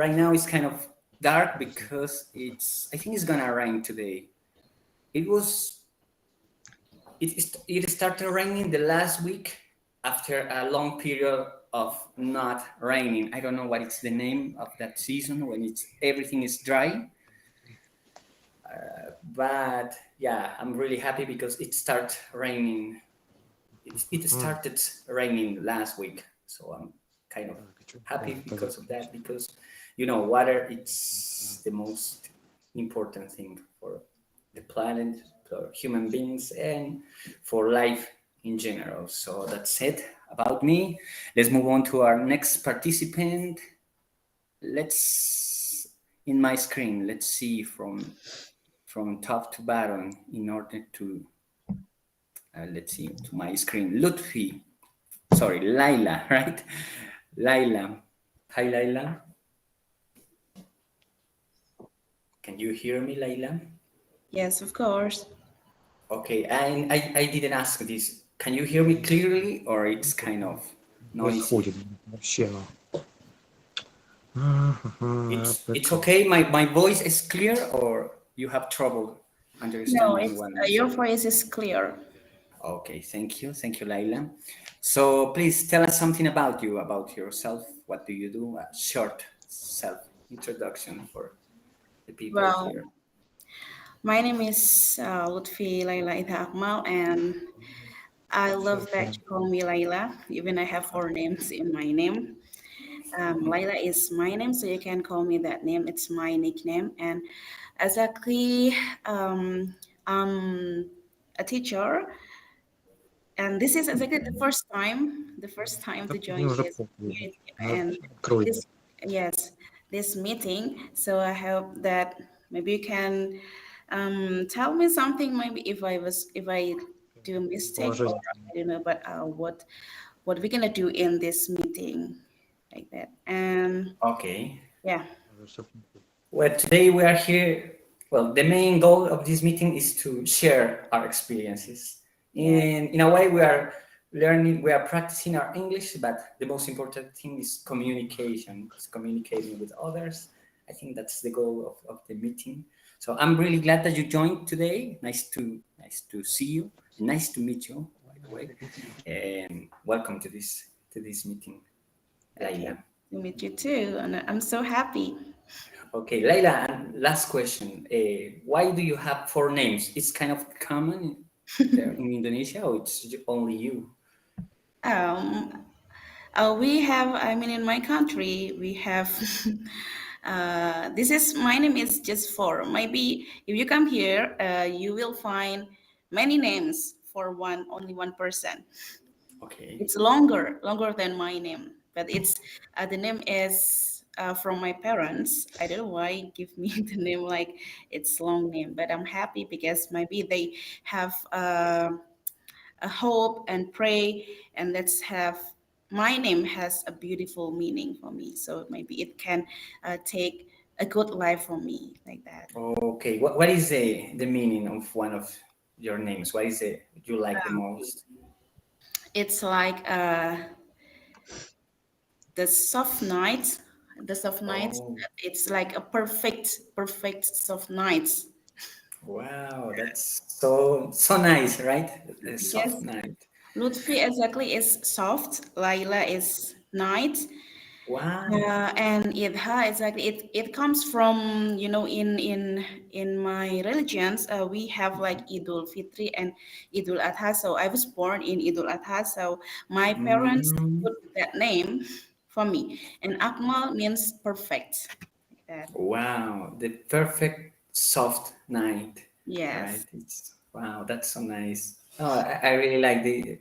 right now it's kind of dark because I think it's gonna rain today. It was it started raining the last week after a long period of not raining. I don't know what it's the name of that season when everything is dry. But yeah, I'm really happy because it started raining. It started raining last week, so I'm kind of happy because of that. Because water it's the most important thing for the planet, for human beings, and for life in general. So that's it about me. Let's move on to our next participant. Let's in my screen. Let's see from top to bottom in order to let's see to my screen. Lutfi, sorry, Laila, right? Laila. Hi, Laila. Can you hear me, Laila? Yes, of course. Okay, and I didn't ask this. Can you hear me clearly or it's kind of noisy? Происходит вообще. It's okay. My voice is clear or you have trouble No, understanding it's what I'm your saying? voice is clear. Okay, thank you, Laila. So please tell us something about yourself. What do you do? A short self introduction for the people Well, here. my name is Lutfi Laila Ita Akmal, and I love that you call me Laila, even I have four names in my name. Laila is my name, so you can call me that name. It's my nickname, and exactly, I'm a teacher, and this is exactly the first time to join Мне уже this похуй. community and Открой. this, yes, this meeting. So I hope that maybe you can tell me something. Maybe if I do a mistake or Положение. I don't know, but what we're gonna do in this meeting, like that. And Okay. yeah, Well, today we are here. Well, the main goal of this meeting is to share our experiences. yeah, In a way, we are learning, we are practicing our English, but the most important thing is communication, is communicating with others. I think that's the goal of the meeting. So I'm really glad that you joined today. Nice to see you. Nice to meet you, by the way. And welcome to this meeting, okay. Laila. To meet you too, and I'm so happy. Okay, Leila, and last question. Why do you have four names? It's kind of common there in Indonesia, or it's only you? Um, we have, I mean, in my country, we have, my name is just four. Maybe if you come here, you will find many names for only one person. Okay. It's longer than my name, but the name is from my parents. I don't know why give me the name like it's long name, but I'm happy because maybe they have a hope and pray, and let's have my name has a beautiful meaning for me, so maybe it can take a good life for me, like that. Okay. What is the meaning of one of your names? What is it you like the most? It's like the soft night, the soft night. Oh, It's like a perfect soft night. wow, that's so nice, right? The soft Yes, night. Lutfi exactly is soft, Laila is night. Wow. And Idha, exactly. It comes from, in my religions, we have like Idul Fitri and Idul Adha. So I was born in Idul Adha. So my parents Mm, put that name for me. And Akmal means perfect. Like that. wow, the perfect soft night, right? Yes. It's wow, that's so nice. Oh, I really like the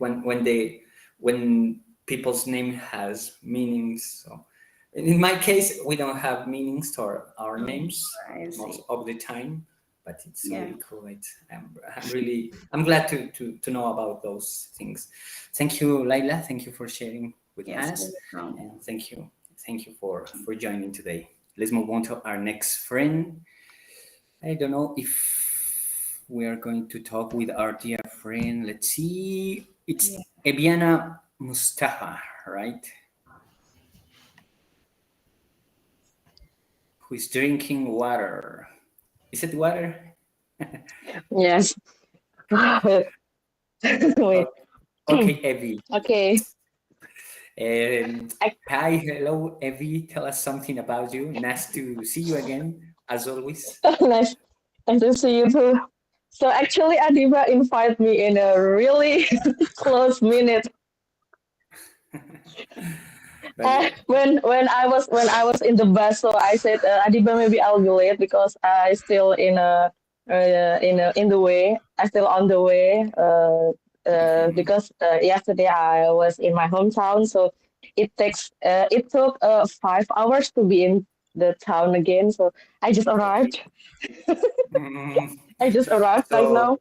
when people's name has meanings. So in my case, we don't have meanings to our Oh, names I most see. of the time, but it's Yeah. really cool. I'm glad to know about those things. Thank you, Laila. Thank you for sharing with Yes, you're us, welcome. and thank you for joining today. Let's move on to our next friend. I don't know if we are going to talk with our dear friend. Let's see. Yeah. It's Ebiana Mustafa, right? who is drinking water. Is it water? Yes. Wait. Wait. Oh, okay, Evie. Okay. Um, I, Hi, hello, Evie. Tell us something about you. Nice to see you again, as always. nice, nice to see you too. So actually, Adibah invited me in a really close minute. But When I was in the bus, so I said, Adibah, maybe I'll be late because I still in the way. I still on the way. mhm. Because yesterday I was in my hometown, so it took 5 hours to be in the town again. So I just Okay. arrived. Mm, I just arrived right so now.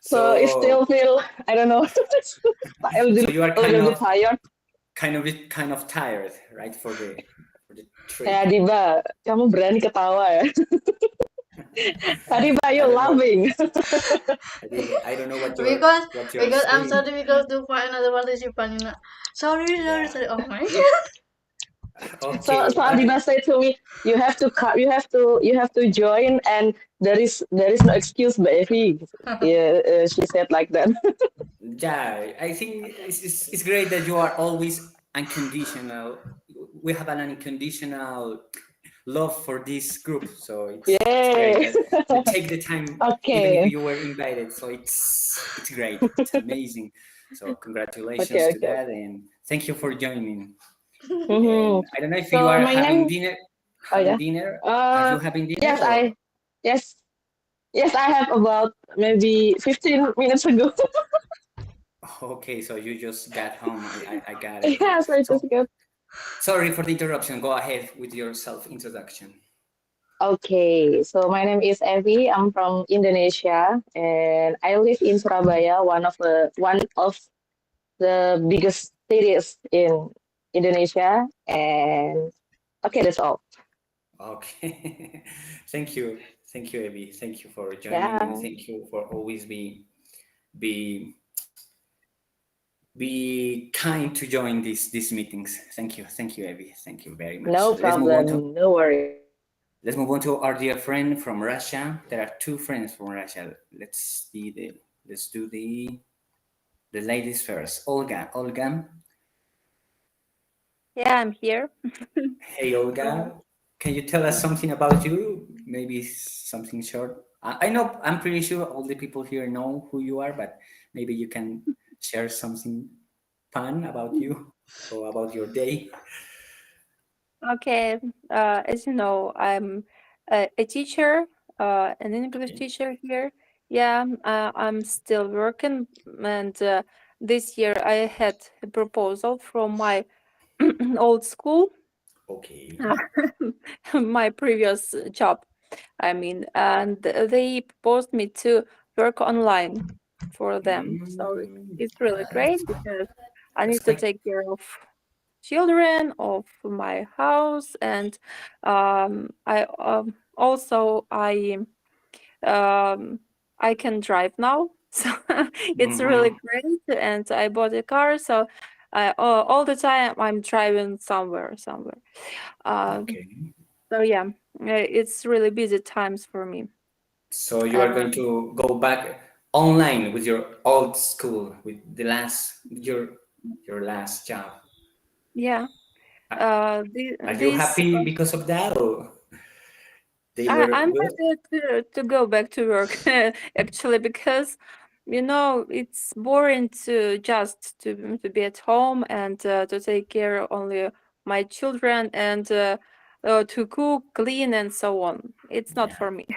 So it so still feel, I don't know, so you are a little bit tired. kind of tired, right, for the Ya, trip. Diba, kamu berani ketawa ya. Adiba, I you're don't know. laughing. I don't know because what you're because I'm saying. sorry because to find another participant. Sorry, sorry, Yeah. sorry. Oh my god. So Okay. Adiba said to me, you have to cut, you have to join, and there is no excuse, baby. Yeah, she said like that. Yeah, I think it's great that you are always unconditional. We have an unconditional love for this group, so it's great Yay. that you take the time, even if Okay. you were invited. So it's great. It's amazing. So congratulations Okay. to Okay. that, and thank you for joining. Mm-hmm. And I don't know if you So are my having name. dinner. Oh yeah. Are you Uh, having dinner yes, or? yes, yes, I have about maybe 15 minutes ago. Okay, so you just got home. I got it. Yes, I just So got. sorry for the interruption. Go ahead with your self introduction. Okay, so my name is Evi. I'm from Indonesia, and I live in Surabaya, one of the biggest cities in Indonesia. And okay, that's all. Okay. Thank you, Abby. Thank you for joining, and Yeah, thank you for always be be kind to join these meetings. Thank you, Abby. Thank you very much. no problem, no worries. Let's move on to our dear friend from Russia. There are two friends from Russia. Let's do the ladies first. Olga. Yeah, I'm here. Hey, Uh, Olga. Can you tell us something about you? Maybe something short. I know, I'm pretty sure all the people here know who you are, but maybe you can share something fun about you or about your day. okay, as you know, I'm a teacher, an English Okay. teacher here. Yeah, I'm still working, and this year I had a proposal from my old school, Okay. my previous job. I mean, and they proposed me to work online for them. So Mm, it's really great because I that's need to quite. take care of children, of my house, and I also um, I can drive now, so it's really Mhm. great. And I bought a car, so all the time I'm driving somewhere. Um, Okay. so yeah, it's really busy times for me. So you are going Um, to go back online with your old school, with your last job. yeah, Are are you this happy because of that, or they I'm were good? happy to go back to work actually because it's boring to just to be at home and to take care only my children and to cook, clean and so on. It's not Yeah. for me.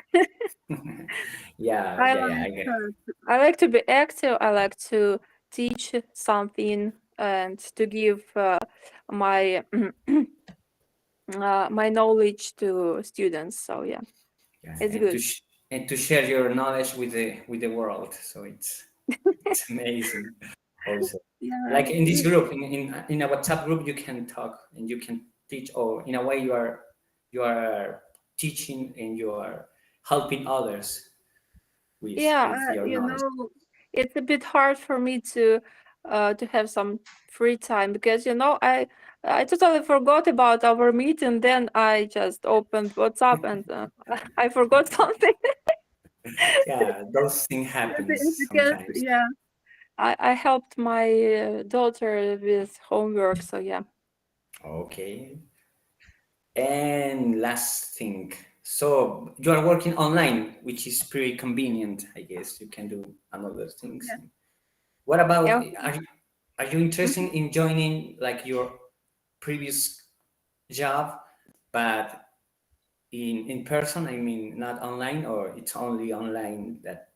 Yeah, I yeah, yeah. I like get. I like to be active. I like to teach something and to give my my knowledge to students. So yeah, Yeah, it's good. and to share your knowledge with the world. So it's amazing. Also, Yeah. like in this group, in a WhatsApp group, you can talk and you can teach. Or in a way, you are teaching and you are helping others Yeah, with your knowledge. it's a bit hard for me to have some free time because I totally forgot about our meeting. Then I just opened WhatsApp and I forgot something. Yeah, those things happens Because sometimes. yeah, I helped my daughter with homework. So yeah. Okay. And last thing, so you are working online, which is pretty convenient, I guess. You can do another things. Yeah. What about, Yeah. are you interested in joining like your previous job, but in person? I mean, not online, or it's only online that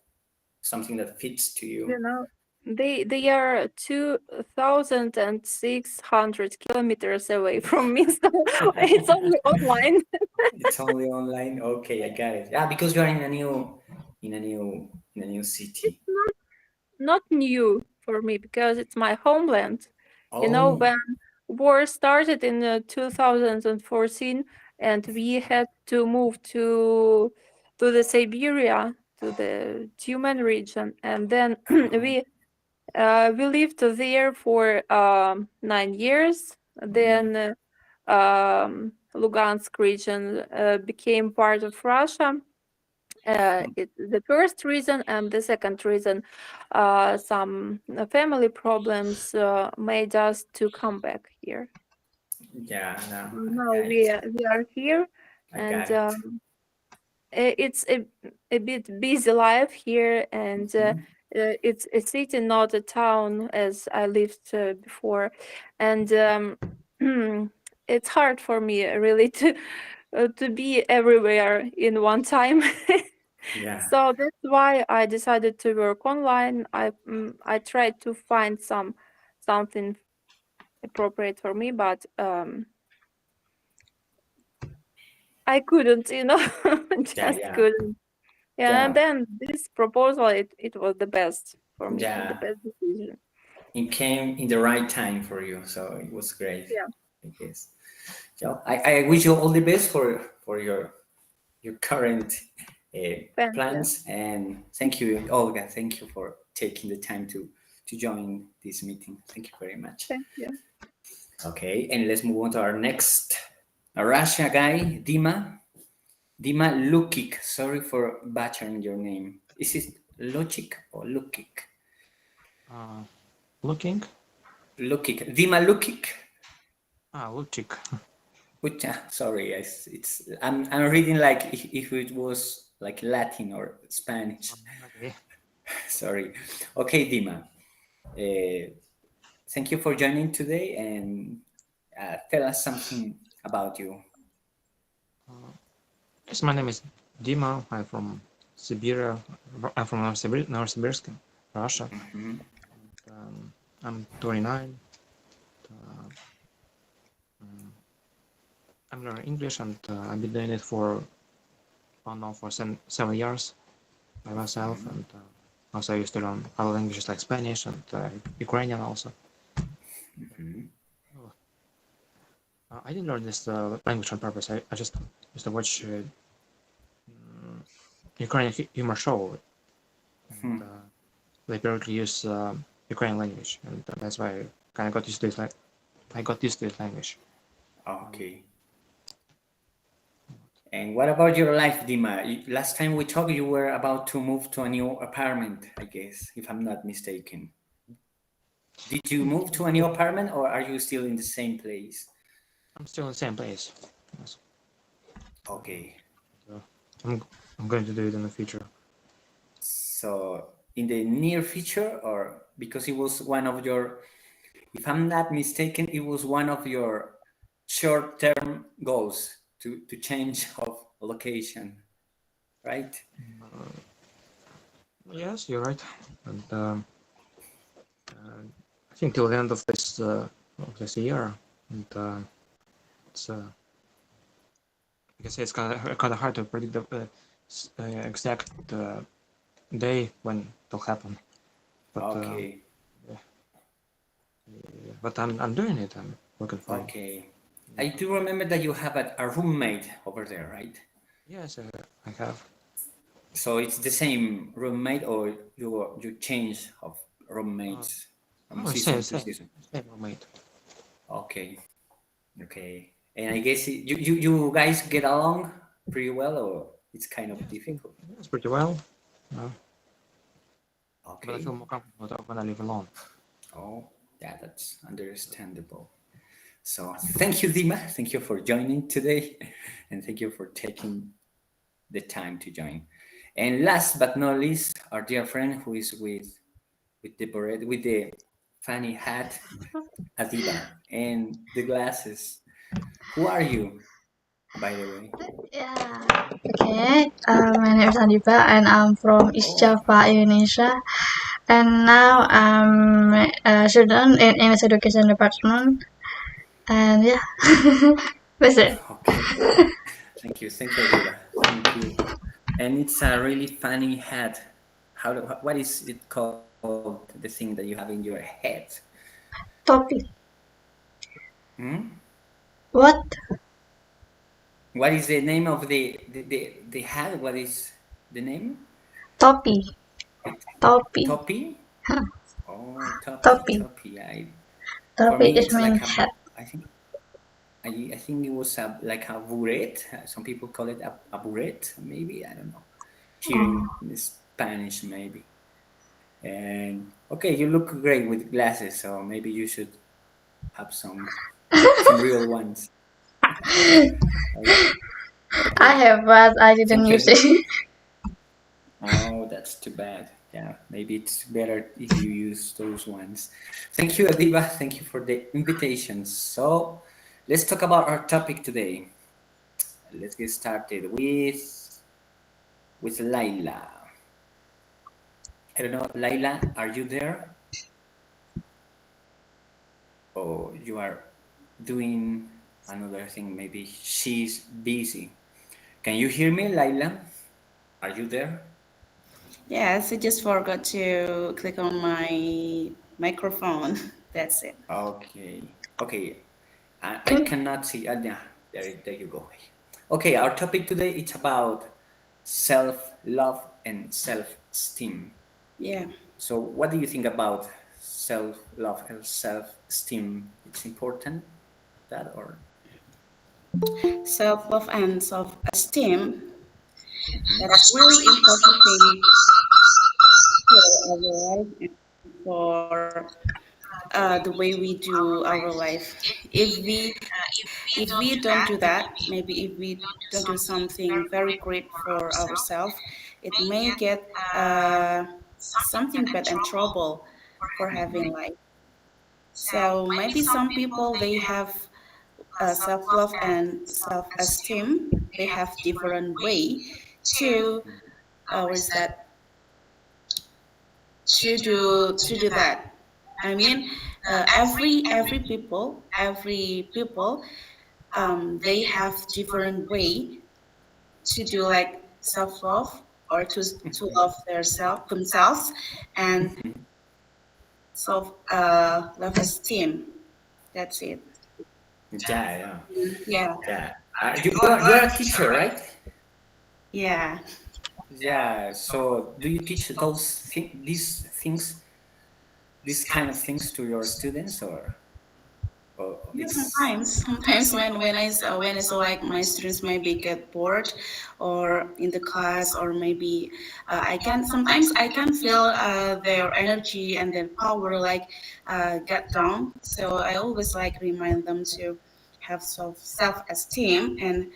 something that fits to you? You know, they are 2,600 kilometers away from me, so it's only online. It's only online. Okay, I got it. Yeah, because you're in a new It's city. not new for me because it's my homeland. You know, Oh, when war started in 2014, and we had to move to the Siberia, to the Tumen region, and then we lived there for 9 years. Then Lugansk region became part of Russia. It's the first reason, and the second reason, some family problems made us to come back here. yeah, no, Now we are here, I got and it. it's a bit busy life here, and Mhm. it's a city, not a town, as I lived before, and it's hard for me really to be everywhere in one time. Yeah, So that's why I decided to work online. I tried to find something appropriate for me, but I couldn't, yeah, just yeah, couldn't. Yeah, and yeah, then this proposal, it was the best for me, the yeah. best decision. It came in the right time for you, so it was great, Yeah, I guess. So I wish you all the best for your current thank you. plans, and thank you, Olga. Thank you for taking the time to join this meeting. Thank you very much. Thank you. Okay, and let's move on to our next Russia guy, Dima. Dima Lukic. Sorry for butchering your name. Is it Lukic or Lukic? Looking. Lukic. Dima Lukic. Luchik. Which, sorry, I'm reading like if it was like Latin or Spanish. Okay. Sorry. Okay, Dima. Thank you for joining today, and tell us something about you. Yes, my name is Dima. I'm from Siberia. I'm from Novosibirsk, Russia. Mhm. I'm 29. Uh, I'm learning English, and I've been doing it for now for 7 years by myself. And also I used to learn other languages like Spanish and Ukrainian also. I didn't learn this language on purpose. I just used to watch Ukrainian humor show, and they periodically use Ukrainian language, and that's why I kind of got used to it. Like I got used to this language. Okay. And what about your life, Dima? Last time we talked, you were about to move to a new apartment, I guess, if I'm not mistaken. Did you move to a new apartment, or are you still in the same place? I'm still in the same place. Yes. Okay. So I'm going to do it in the future. So in the near future, or because it was one of your, if I'm not mistaken, it was one of your short-term goals to change of location, right? Yes, you're right. And I think till the end of this year, and it's I guess it's kind of hard to predict the exact day when it'll happen. But Okay. I'm doing it. I'm working for it. Okay. I do remember that you have a roommate over there, right? Yes, I have. So it's the same roommate, or you change of roommates from Oh, season to season? same roommate. Okay. Okay. And I guess you guys get along pretty well, or it's kind of Yeah, difficult. it's pretty well. Uh, but I feel Okay. more comfortable when I live alone. Oh, yeah, that's understandable. So thank you, Dima. Thank you for joining today, and thank you for taking the time to join. And last but not least, our dear friend who is with the beret, with the funny hat, Adibah, and the glasses. Who are you, by the way? Yeah. Okay. My name is Adibah and I'm from East Oh, Java, Indonesia. And now I'm a student in English Education Department. And yeah, that's it. okay. Thank you, Adibah. Thank you. And it's a really funny hat. What is it called? The thing that you have in your head? Topic. Hmm? What? What is the name of the hat? What is the name? Topi. It Topi. topi? Oh, topi, Topi. topi. For Topi me, is it's mean like a. hat. I think I think it was like a buret. Some people call it a buret, maybe. I don't know. Here in Spanish, maybe. And okay, you look great with glasses, so maybe you should have some real ones. I Okay. have, but I didn't Thank use you. it. Oh, that's too bad. Yeah, maybe it's better if you use those ones. Thank you, Adiba. Thank you for the invitation. So, let's talk about our topic today. Let's get started with Laila. I don't know, Laila, are you there? Or you are doing another thing? Maybe she's busy. Can you hear me, Laila? Are you there? Yes, I just forgot to click on my microphone. That's it. Okay. Okay. I Can cannot see. Yeah, there you go. Okay, our topic today is about self-love and self-esteem. Yeah. So, what do you think about self-love and self-esteem? It's important that or Self love and self esteem. Mhm. That's really important thing for our life and for the way we do our life. If we don't do that, maybe if we don't do something very great for ourselves, it may get something bad and trouble for having life. So maybe some people they have self love and self esteem. They have different way to what is that to do that. I mean, every people they have different way to do like self love or to love their self themselves and self love esteem. That's it. Yeah, yeah, Yeah, yeah. You are a teacher, right? yeah. Yeah. So, do you teach these kind of things to your students, or Yeah, it's sometimes when I saw like my students maybe get bored, or in the class, or maybe I can feel their energy and their power like get down. So I always like remind them to have self esteem and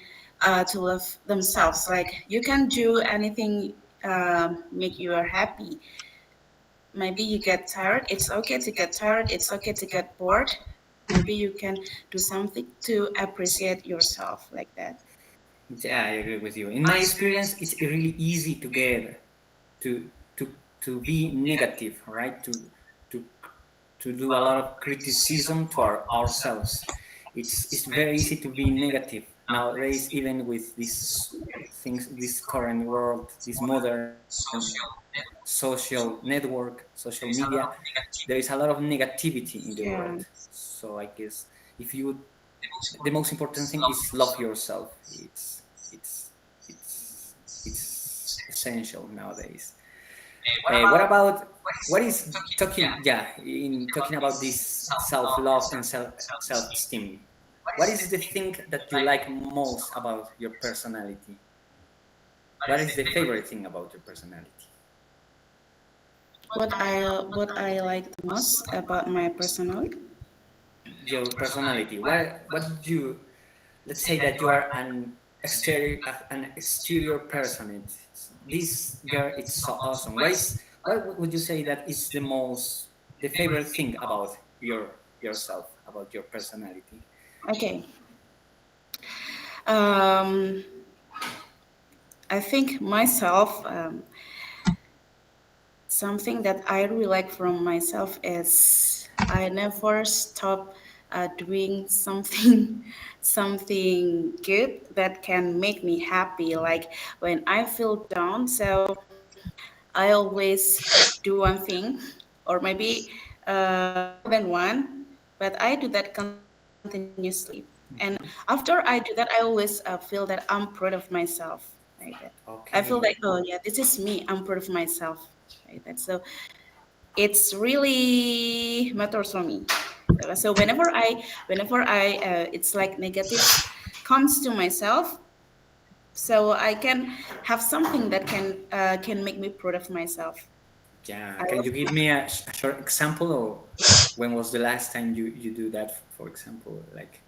to love themselves. Like you can do anything make you are happy. Maybe you get tired. It's okay to get tired. It's okay to get bored. Maybe you can do something to appreciate yourself like that. yeah, I agree with you. In my experience, it's really easy to get to to to be negative, right? To to do a lot of criticism to ourselves. It's very easy to be negative nowadays, even with these things, this current world, this modern social network, social media. There is a lot of negativity in the world. Yeah, So I guess if you, the most important thing is love yourself. It's it's essential nowadays. What about what is talking? Yeah, in talking about this self love and self esteem. what is the thing that you like most about your personality? What is the favorite thing about your personality? What I like the most about my personality. Your personality. What did you, let's say that you are an exterior person. This girl, it's so awesome. What would you say that is the favorite thing about yourself, about your personality? Okay. Um, I think myself. Something that I really like from myself is I never stop doing something something good that can make me happy. Like when I feel down, so I always do one thing, or maybe more than one, but I do that continuously. And after I do that, I always feel that I'm proud of myself. Like that. I feel like, Okay. oh yeah, this is me. I'm proud of myself. Like that. So it's really matters for me. So it's like negative comes to myself, so I can have something that can make me proud of myself. Yeah, I can love you give me a short example, or when was the last time you do that, for example, like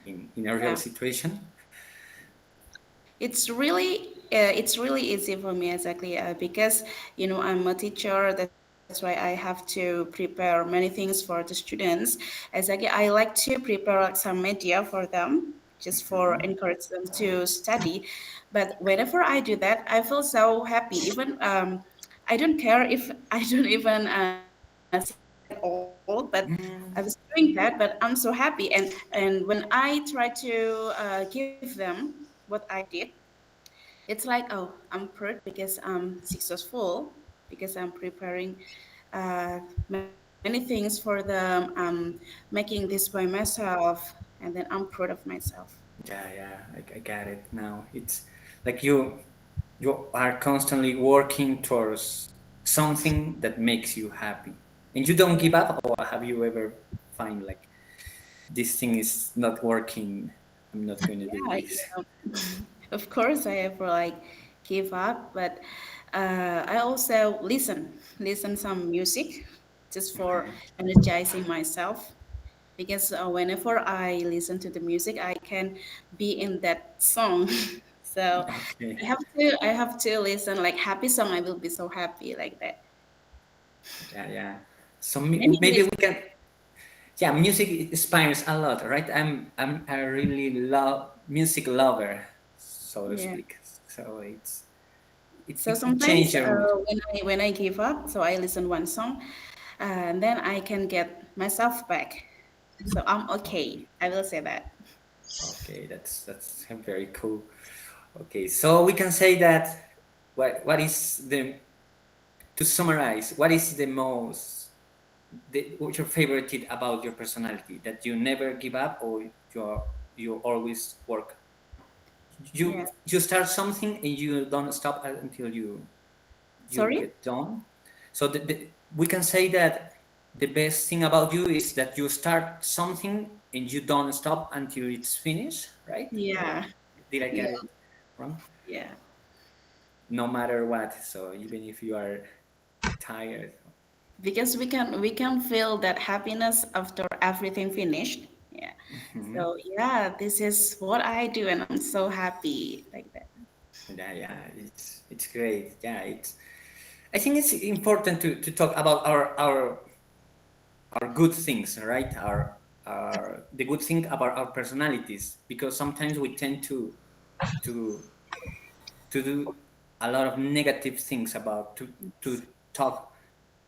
in a real yeah. situation? It's really easy for me exactly because I'm a teacher. That's why I have to prepare many things for the students. Exactly, I like to prepare like some media for them just for encourage them to study. But whenever I do that, I feel so happy. Even I don't care if I don't even see them at all. But I was doing that, but I'm so happy. And when I try to give them what I did, it's like, oh, I'm proud because I'm successful, because I'm preparing many things for them. I'm making this by myself, and then I'm proud of myself. Yeah, I got it now. It's like you are constantly working towards something that makes you happy, and you don't Yeah, give up. Or have you ever find like this thing is not working? I'm not going to do yeah, this. of course I ever like give up, but I also listen some music just for energizing myself because whenever I listen to the music, I can be in that song. So Okay. I have to listen like happy song. I will be so happy like that. Yeah. So Many maybe we can. Yeah, music inspires a lot, right? I'm a really music lover, so to yeah. speak. So So it sometimes changes your mood. when I give up, so I listen one song, and then I can get myself back. So I'm okay. I will say that. Okay, that's very cool. Okay, so we can say that what is the to summarize, what is what's your favorite thing about your personality, that you never give up, or you always work, Yeah. you start something and you don't stop until you Sorry. get done. So we can say that the best thing about you is that you start something and you don't stop until it's finished, right? Or Yeah. did I Yeah. get it wrong? Yeah. No matter what. So even if you are tired. Because we can feel that happiness after everything finished. Yeah. So yeah, this is what I do, and I'm so happy like that. Yeah, it's great. Yeah, I think it's important to talk about our good things, right? Our the good thing about our personalities, because sometimes we tend to to do a lot of negative things about to talk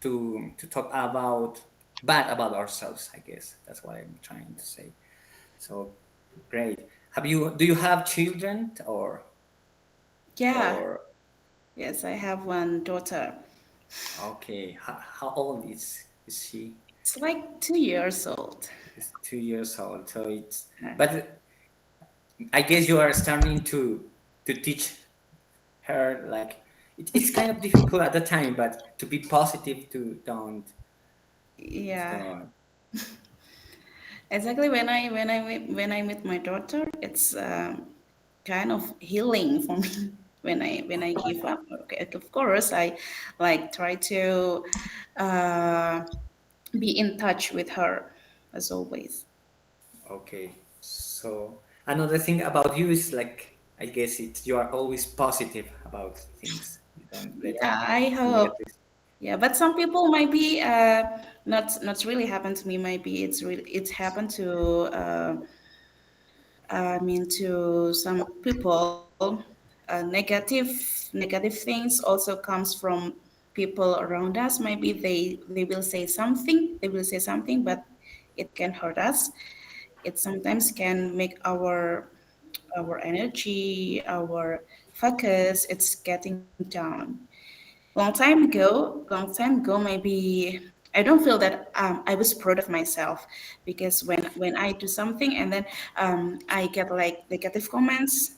to talk about bad about ourselves. I guess that's what I'm trying to say. So great. Do you have children, Yeah. or Yes, I have one daughter. okay? How old is she? It's like 2 years old. It's 2 years old. So it's, Uh, but I guess you are starting to teach her, like it's kind of difficult at the time, but to be positive, to don't yeah. don't Exactly, when I meet my daughter, it's kind of healing for me when I give up. Okay, of course, I like try to uh, be in touch with her as always. Okay. So another thing about you is like, I guess it's you are always positive about things. You don't let Yeah, I the hope. negative. Yeah, but some people might be not really happened to me. Maybe it's happened to I mean to some people. Negative things also comes from people around us. Maybe they will say something. They will say something, but it can hurt us. It sometimes can make our energy, our focus, it's getting down. Long time ago, maybe I don't feel that I was proud of myself because when I do something and then I get like negative comments,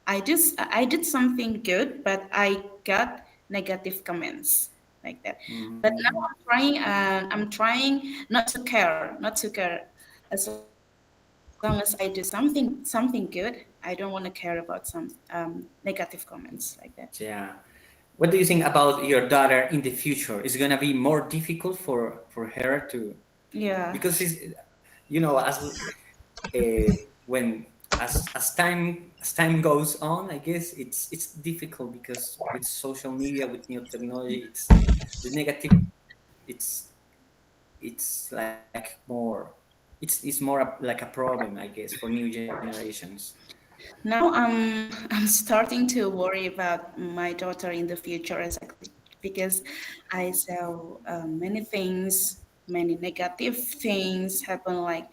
I did something good, but I got negative comments like that. But now Mm, I'm trying not to care. As long as I do something good, I don't want to care about some negative comments like that. yeah. What do you think about your daughter in the future? Is it gonna be more difficult for her to, Yeah. because it's, as when as time goes on, I guess it's difficult because with social media, with new technology, it's the negative. It's like more. It's more like a problem, I guess, for new generations. Now I'm starting to worry about my daughter in the future exactly because I saw many things, many negative things happen like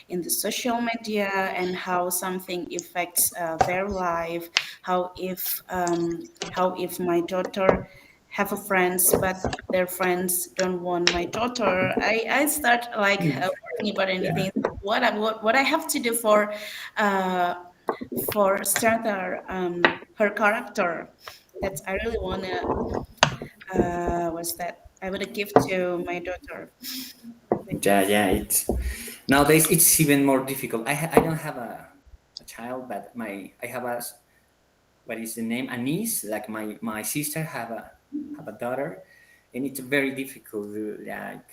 in the social media and how something affects their life. How if my daughter have a friends but their friends don't want my daughter. I start like worrying about Yeah. anything. What I have to do uh, for strengthen her character. That I really wanna what's that? I wanna give to my daughter. Like Yeah, yeah. It's nowadays it's even more difficult. I don't have a child, but I have what is the name, a niece. Like my sister have a daughter, and it's very difficult. Like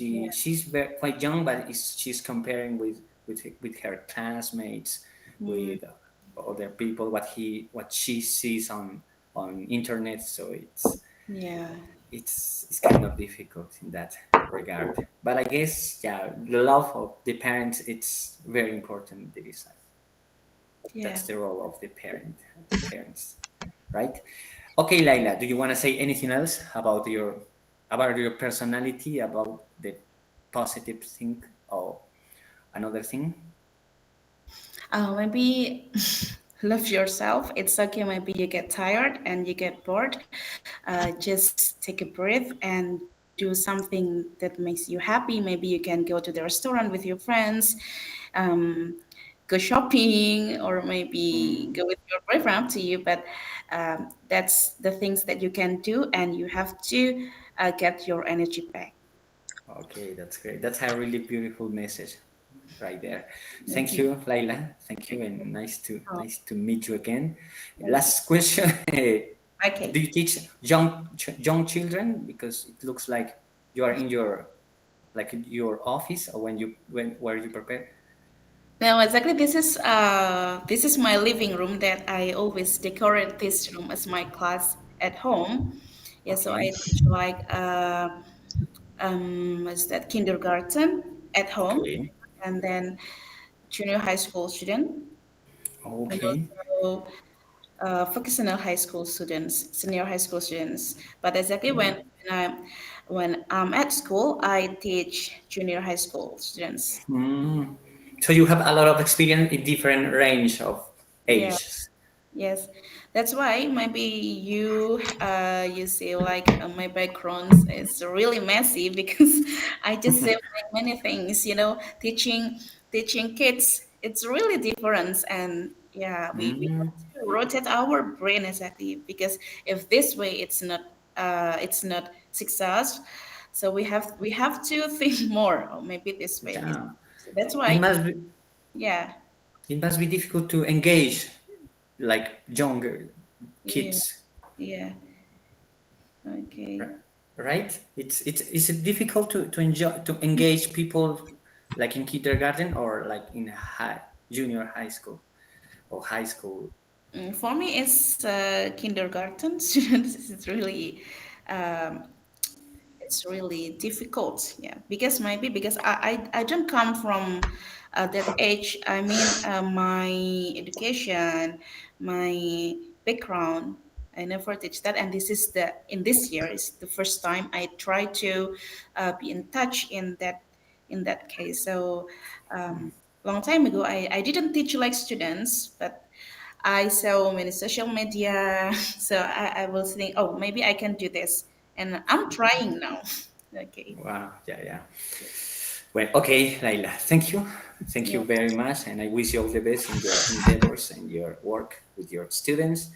yeah. she's quite young, but she's comparing with her classmates, Mm, with other people, what she sees on internet. So yeah. it's kind of difficult in that regard. But I guess, yeah, the love of the parents, it's very important. Yeah. That's the role of the parents, right? Okay, Laila, do you want to say anything else about your personality, about the positive thing or another thing? Maybe love yourself. It's okay. Maybe you get tired and you get bored. Just take a breath and do something that makes you happy. Maybe you can go to the restaurant with your friends, um, go shopping, or maybe go Mm, with your boyfriend. Up to you. But that's the things that you can do, and you have to get your energy back. okay, that's great. That's a really beautiful message right there. Thank Thank you. you, Laila. Thank you, and Oh, nice to meet you again. thank you. Last question: do Okay. you teach young children? Because it looks like you are in your office, or when where you prepare. No, exactly. This is my living room that I always decorate this room as my class at home. Yeah, so I Okay, teach like what's that kindergarten at home, okay, and then junior high school student, and okay. also vocational high school students, senior high school students. But exactly when I'm at school, I teach junior high school students. Mm. So you have a lot of experience in different range of Yeah. ages. Yes, that's why maybe you see like my background is really messy because I just say like many things, teaching kids it's really different and yeah we Mm. have to rotate our brain exactly because if this way it's not success, so we have to think more or maybe this way. Yeah. That's It why, must be yeah, it must be difficult to engage like younger yeah, kids, yeah. Okay. right? Is it difficult to enjoy to engage people like in kindergarten or like in junior high school or high school? For me, it's kindergarten students. Um, it's really difficult, yeah, because maybe because I don't come from that age. I mean, my education, my background, I never teach that, and this is the in this year is the first time I try to be in touch in that case. So long time ago I didn't teach like students, but I saw many social media, so I was thinking, oh, maybe I can do this, and I'm trying now. Okay. Wow, yeah, yeah. Well, okay, Laila, thank you Yeah. very much, and I wish you all the best in your endeavors and your work with your students,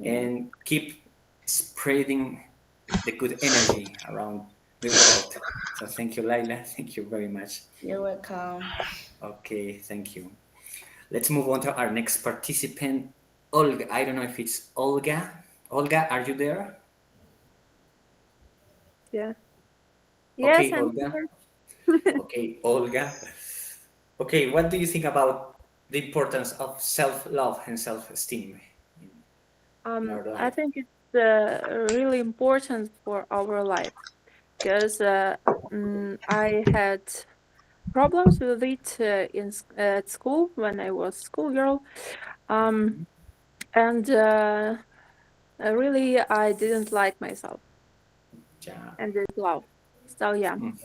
Okay. and keep spreading the good energy around the world. So thank you, Laila. Thank you very much. You're welcome. Okay, thank you. Let's move on to our next participant, Olga. I don't know if it's Olga. Olga, are you there? Yeah. Yes, Okay, I'm Olga. here. Okay, Olga. Okay, what do you think about the importance of self-love and self-esteem in our I life? think it's really important for our life because I had problems with it at school when I was schoolgirl, um, and really I didn't like myself Yeah. and didn't love. So yeah, Mm.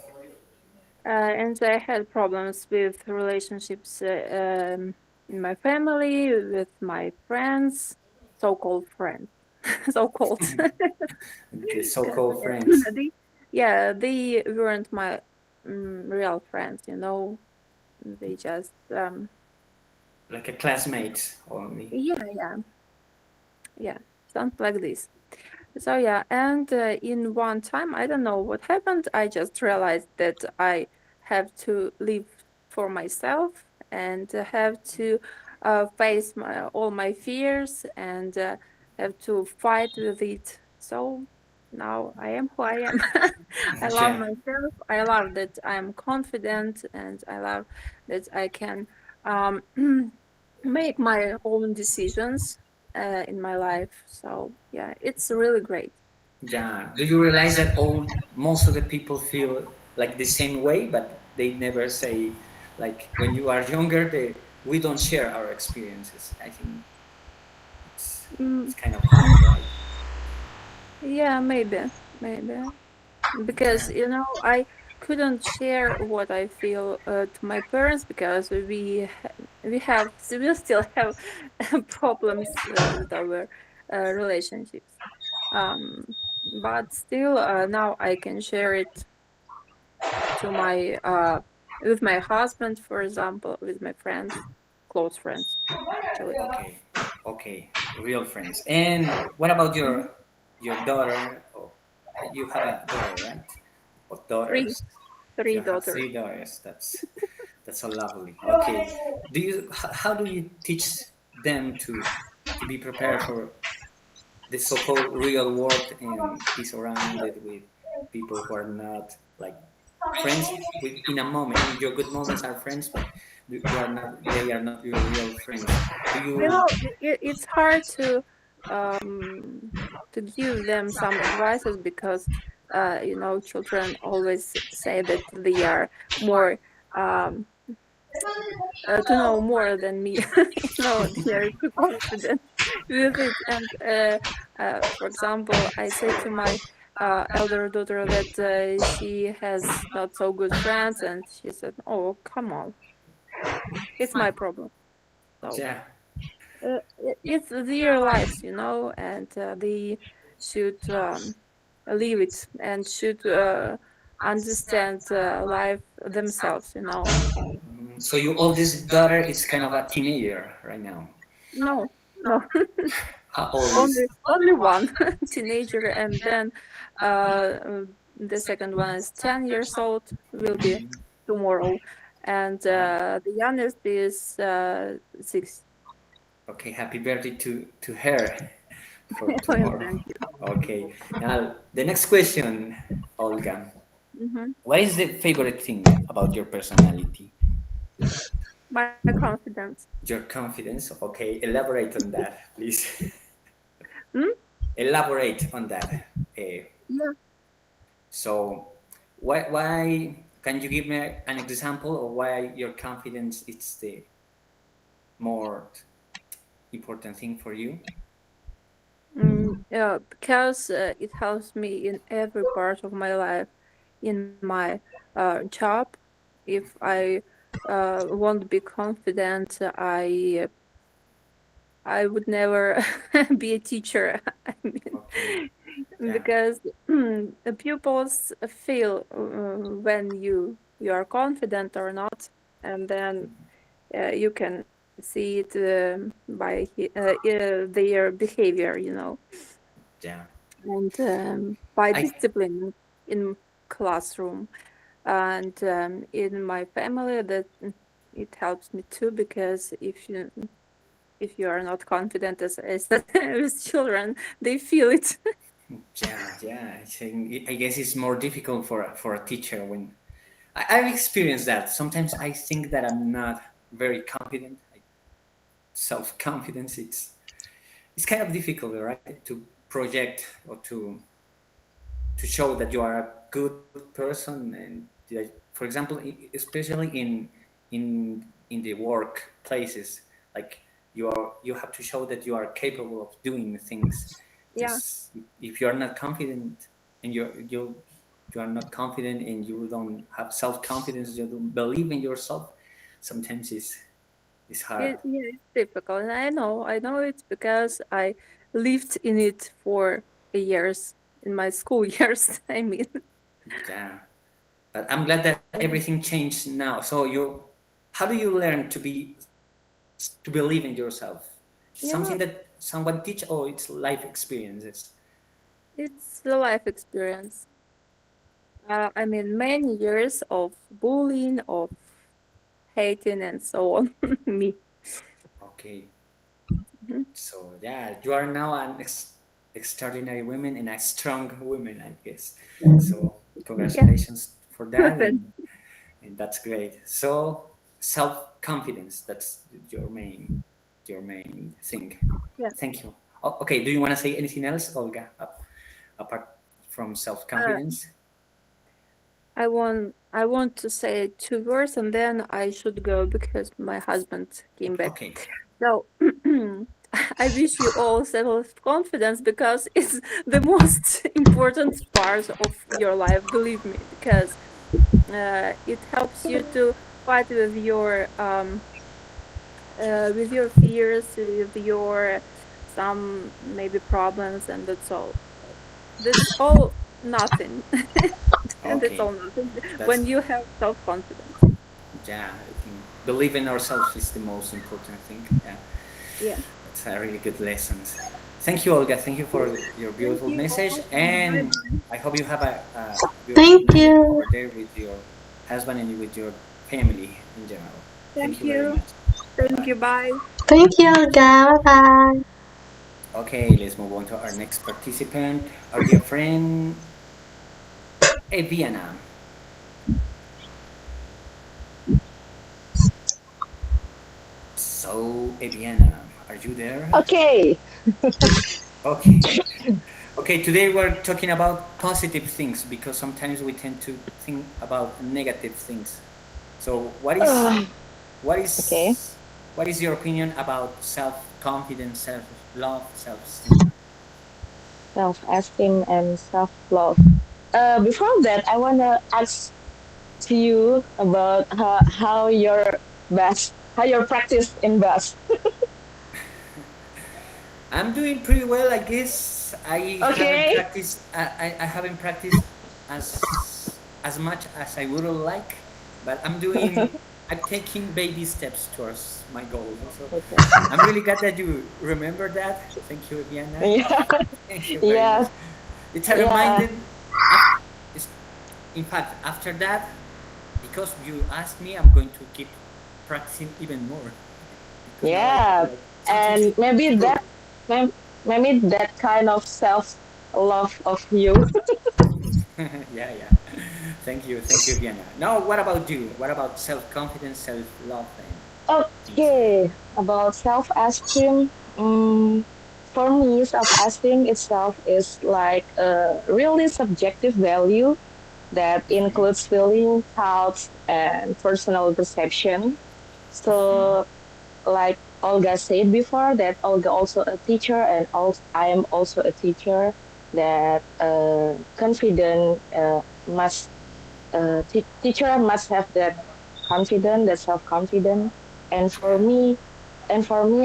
and I had problems with relationships in my family, with my friends, so-called friends, so-called. The Because so-called friends, they weren't my real friends, you know. They just like a classmate only. yeah, yeah, something like this. So yeah, and in one time, I don't know what happened. I just realized that I have to live for myself and have to face all my fears and have to fight with it. So now I am who I am. I love Yeah, myself. I love that I'm confident, and I love that I can um, make my own decisions in my life. So yeah, it's really great. yeah. Do you realize that most of the people feel like the same way, but they never say, like when you are younger, we don't share our experiences. I think it's Mm, kind of hard, right? yeah, maybe because Yeah, you know I couldn't share what I feel to my parents because we still have problems with our relationships. Um, but still, now I can share it to my with my husband, for example, with my friends, close friends, actually. okay, okay, real friends. And what about Mhm. your daughter? Oh, you have a daughter, right? Or Three, daughters? three You have daughters. three daughters. That's so lovely. Okay, how do you teach them to be prepared for the so-called real world and be surrounded with people who are not like friends with in a moment in your good moments are friends, but they are not your real friends. Do You you? know, it's hard to give them some advices because you know children always say that they are more um, to know more than me. You know, they are too confident with it. And for example, I say to my elder daughter that she has not so good friends, and she said, "Oh, come on, it's my problem." So Yeah, it's their lives, you know, and they should live it and should understand life themselves, you know. so your oldest daughter is kind of a teenager right now. No, no, How old is? only one teenager, and then uh, the second one is 10 years old, will be tomorrow, and Wow. the youngest is 6. Okay, happy birthday to her for Well, tomorrow. thank you. Okay. Now the next question, Olga. Hmm. What is the favorite thing about your personality? My confidence. Your confidence. Okay, elaborate on that, please. Hmm? Elaborate on that. Uh, Yeah. so, why can you give me an example of why your confidence is the more important thing for you? Yeah, because it helps me in every part of my life, in my job. If I won't be confident, I would never be a teacher. I Okay. mean, Yeah. because the pupils feel when you are confident or not, and then you can see it by their behavior, Yeah. and by I discipline in classroom and in my family. That it helps me too, because if you are not confident as with children, they feel it. yeah. I guess it's more difficult for a teacher when I've experienced that. Sometimes I think that I'm not very confident. Self confidence. It's kind of difficult, right, to project or to show that you are a good person, and for example, especially in the workplaces, like you have to show that you are capable of doing things. Yeah, Because if you are not confident and you are not confident and you don't have self confidence, you don't believe in yourself, sometimes it's hard. yeah, it's difficult. And I know it's because I lived in it for years in my school years. I mean, Yeah, but I'm glad that everything changed now. So how do you learn to believe in yourself? Something yeah, that someone teach, or it's life experiences? it's the life experience. I mean, many years of bullying, of hating, and so on. Me. Okay, Mhm. so yeah, you are now an extraordinary woman and a strong woman, I guess. So Yeah. congratulations for that, Thank and that's great. So self confidence, that's your main thing. yeah. Thank you. Okay, do you want to say anything else, Olga, apart from self Uh, confidence? I want to say 2 words, and then I should go because my husband came back. Okay, So I wish you all self-confidence, because it's the most important part of your life, believe me, because it helps you to fight with your fears, with your some maybe problems, and that's all. That's all nothing. And that's okay, all nothing that's when you have self-confidence. yeah. I think believe in ourselves is the most important thing. Yeah, Yeah. that's a really good lessons. Thank you, Olga. Thank you for your Thank beautiful you message, all. Bye and bye. I hope you have a beautiful Thank night you. over there with your husband and with your family in general. Thank Thank you very you. much. Bye Thank bye. you. Bye. Thank you, Olga. Bye bye. Okay, let's move on to our next participant, our dear friend Eviana. So, Eviana, are you there? Okay. Okay. Okay, today we're talking about positive things because sometimes we tend to think about negative things. So, what Okay. is what is your opinion about self-confidence, self-love, self-esteem? Self-esteem and self-love. Before that, I wanna ask to you about how your practice in bass. I'm doing pretty well, I guess. I haven't Okay. practiced. I haven't practiced as much as I would like, but I'm doing. I'm taking baby steps towards my goal. So Okay. I'm really glad that you remember that. Thank you, Viana. Yeah. Thank you very much. Yeah. It's a Yeah. reminder. af- it's- In fact, after that, because you asked me, I'm going to keep practicing even more because now I feel Yeah, like something and maybe true. maybe that kind of self love of you. Yeah, yeah. Thank you, Vienna. Now, what about you? What about self confidence, self love, and things? Okay, about self esteem. For me, self esteem itself is like a really subjective value that includes feeling, thoughts, and personal perception. So, like Olga said before, that Olga also a teacher, and also I am also a teacher. That confident must teacher must have that confidence, that self confidence, and Yeah, for me,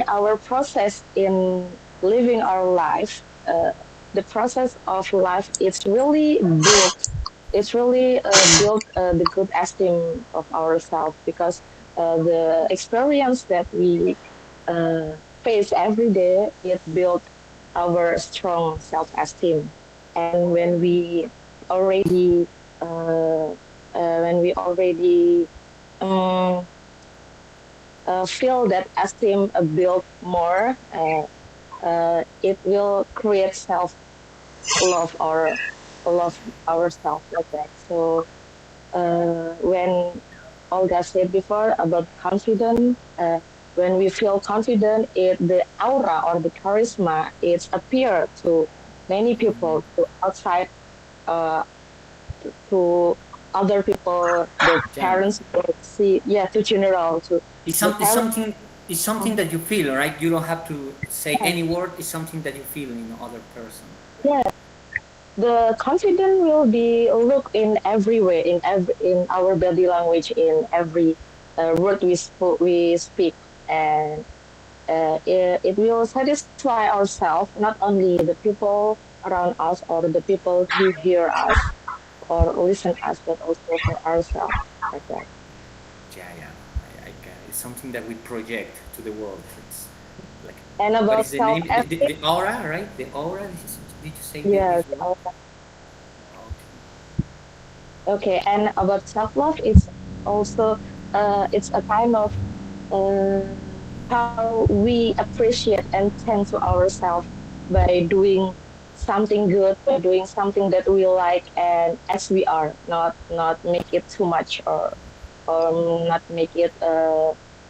our process in living our life, the process of life, it's really built the good esteem of ourselves because the experience that we face every day, it built our strong self esteem, and uh, when we already um, feel that esteem built more, it will create self love or love ourselves like that. So when Olga said before about confidence, when we feel confident, the aura or the charisma it's appear to many people, to outside, uh, to other people, the yeah. parents will see, yeah, to general, to the It's parents. something. It's something that you feel, right? You don't have to say Yes, any word. It's something that you feel in other person, right? yes. The confidence will be look in every way, in our body language, in every word we speak, and it will satisfy ourselves, not only the people around us or the people who hear us or listen us, but also for ourselves, like that. Yeah, yeah. I get it. It's something that we project to the world. It's like, And what about is the name? self-esteem, The aura, right? The aura. Did you say yes. this word? Okay. Okay, and about self-love, it's also it's a kind of how we appreciate and tend to ourselves by doing something good, by doing something that we like, and as we are, not make it too much, or not make it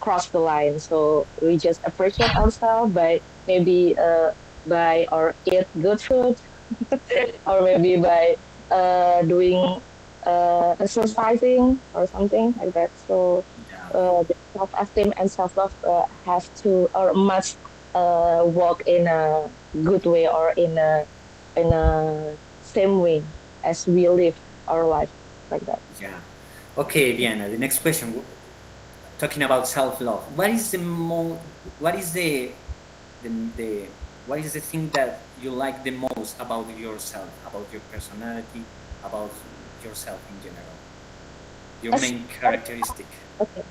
cross the line. So we just appreciate ourselves by maybe by or eat good food, or maybe by doing exercising or something like that. So Yeah. the self-esteem and self-love have to or must work in a good way, or in a same way as we live our life, like that. Yeah. Okay, Diana. The next question. Talking about self-love. What is the What is the, the what is the thing that you like the most about yourself, about your personality, about yourself in general? Your As, main as characteristic. okay,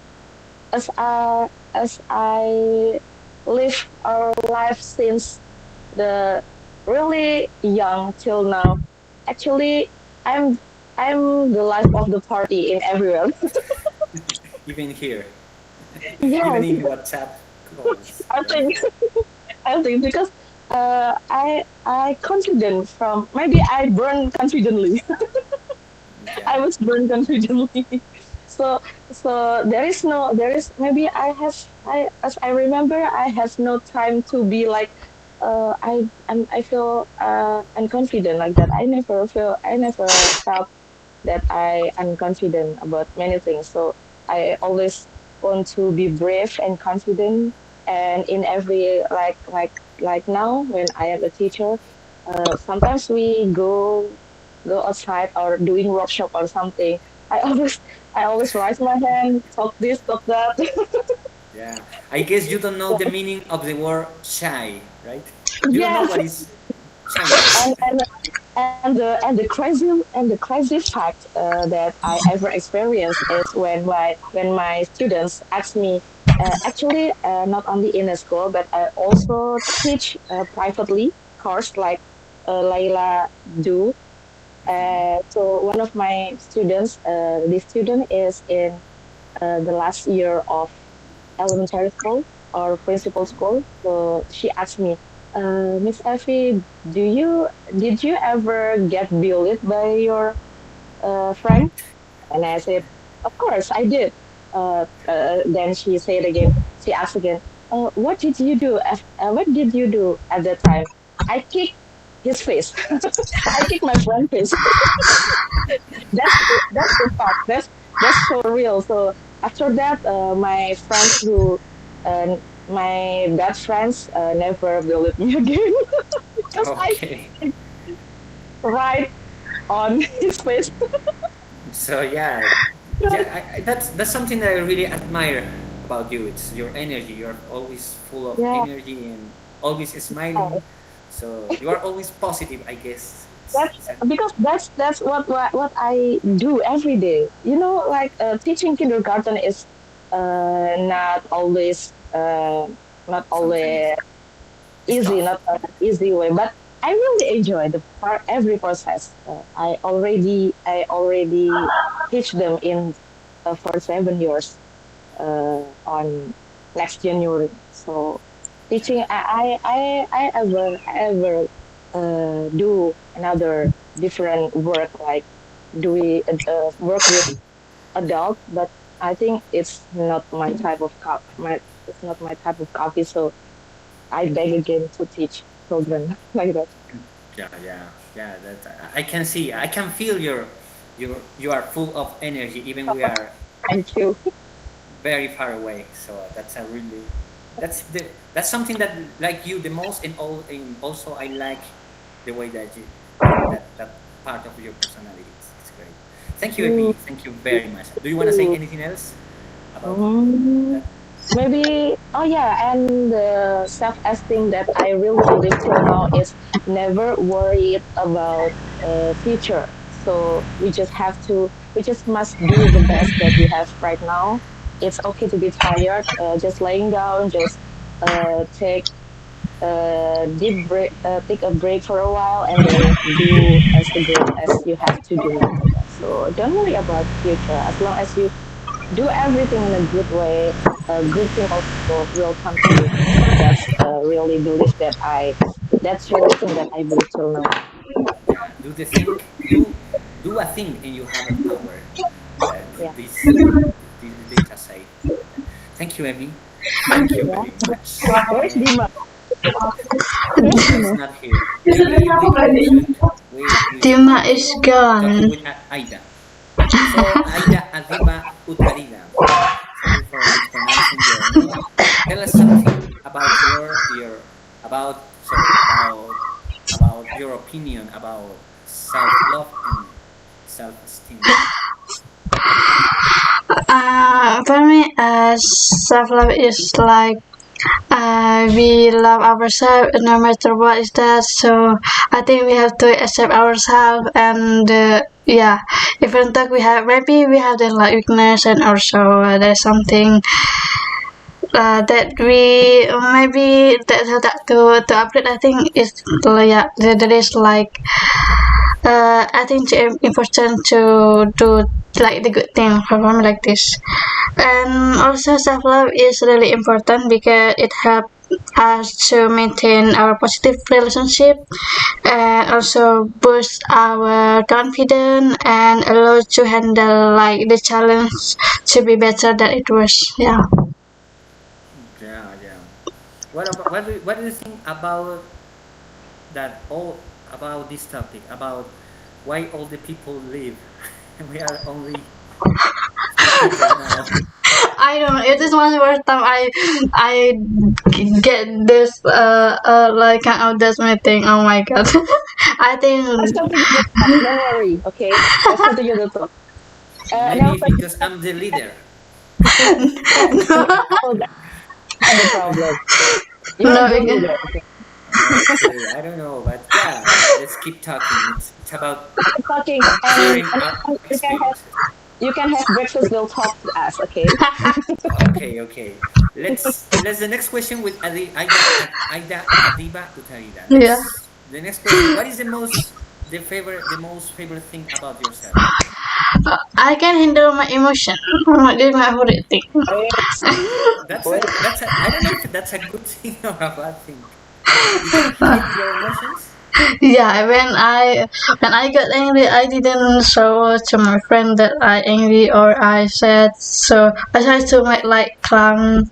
as I live our life since the really young till now. Actually, I'm I'm the life of the party in everywhere. Even here, even Yes, in WhatsApp calls, I right? think I think because I confident from maybe I burn confidently. Yeah, I was born confidently. So there is maybe I as I remember I has no time to be like I feel unconfident like that. I never felt that I am confident about many things. So I always want to be brave and confident, and in every like now when I am a teacher, sometimes we go outside or doing workshop or something. I always I always raise my hand, talk this, talk that. yeah. I guess you don't know the meaning of the word shy, right? You don't know Yes, what is shyness. and and the crazy fact that I ever experienced is when my students ask me, actually not only in a school but I also teach privately course like Layla do. So one of my students, this student is in the last year of elementary school or principal school. So she asked me, Miss Effie, did you ever get bullied by your friend? And I said, of course I did. Then she said again, she asked again, what did you do? What did you do at that time? I kicked his face. I kicked my friend's face. That's the fact. That's so real. So after that, my bad friends never bullied me again because I Okay. right on his face. So yeah, that's something that I really admire about you. It's your energy. You're always full of Yeah, energy and always smiling. So you are always positive, I guess. that's It's a, because that's what I do every day. Like teaching kindergarten is not always not sometimes always it's easy, tough. not an easy way, but I really enjoy every process. I already teach them in for 7 years on next January. So teaching, I ever do another different work like do we work with adult, but I think it's not my type of coffee. So I beg again to teach children like that. Yeah, yeah, yeah. That I can see. I can feel you are full of energy. Even we are Thank you. very far away. So that's a really that's something that like you the most. And also I like the way that that part of your personality. It's great. Thank you, Mm, Evie. Thank you very much. Do you want to say anything else about mm, that? maybe, oh yeah, and the self-esteem that I really believe till now is never worried about future. So we just must do the best that we have right now. It's okay to be tired, just laying down, just take take a break for a while and then do as the good as you have to do like that. So don't worry about future. As long as you do everything in a good way, a good thing also will come to you. That's really belief that that's really thing that I believe till now. Yeah, do the thing. Do a thing, and you have a power. That Yeah. this data say. Thank you, Evie. Thank you Yeah. very much. Where's And Dima? Where's Dima is Dima? not here. Maybe we should Dima is talking gone. with Aida. So Aida Adiba Utarida. Sorry for mispronouncing your name. Tell us something about your about sorry about your opinion about self love and self esteem. For me, self love is like we love ourselves no matter what is that. So I think we have to accept ourselves and yeah, even though we have the like weakness and also there's something that we maybe that to upgrade. I think is yeah there is like I think it's important to do like the good thing for me like this. And also self love is really important because it helps us to maintain our positive relationship and also boost our confidence and allow to handle like the challenge to be better than it was. Yeah. Yeah, yeah. What do you think about that all about this topic about why all the people leave and we are only few people now. I don't know. It is one first time I get this like kind of this meeting. Oh my god. I think Let's continue the talk. Don't worry. Okay. Let's continue the talk. Maybe Now, it's because I'm the leader. oh, that's not the problem. You're a no good because leader. Okay. Okay, I don't know, but yeah, let's keep talking. It's about Keep talking, sharing and our you can have experiences. breakfast. We'll talk to us. Okay. Okay, okay. Let's the next question with Aida Adiba Utarida. yeah. The next question. What is the most the most favorite thing about yourself? I can handle my emotion. This is my favorite thing. Wait, wait. That's a I don't know if that's a good thing or a bad thing. You can hide your emotions. Yeah, when I got angry, I didn't show to my friend that I angry or I sad. So I tried to make like calm,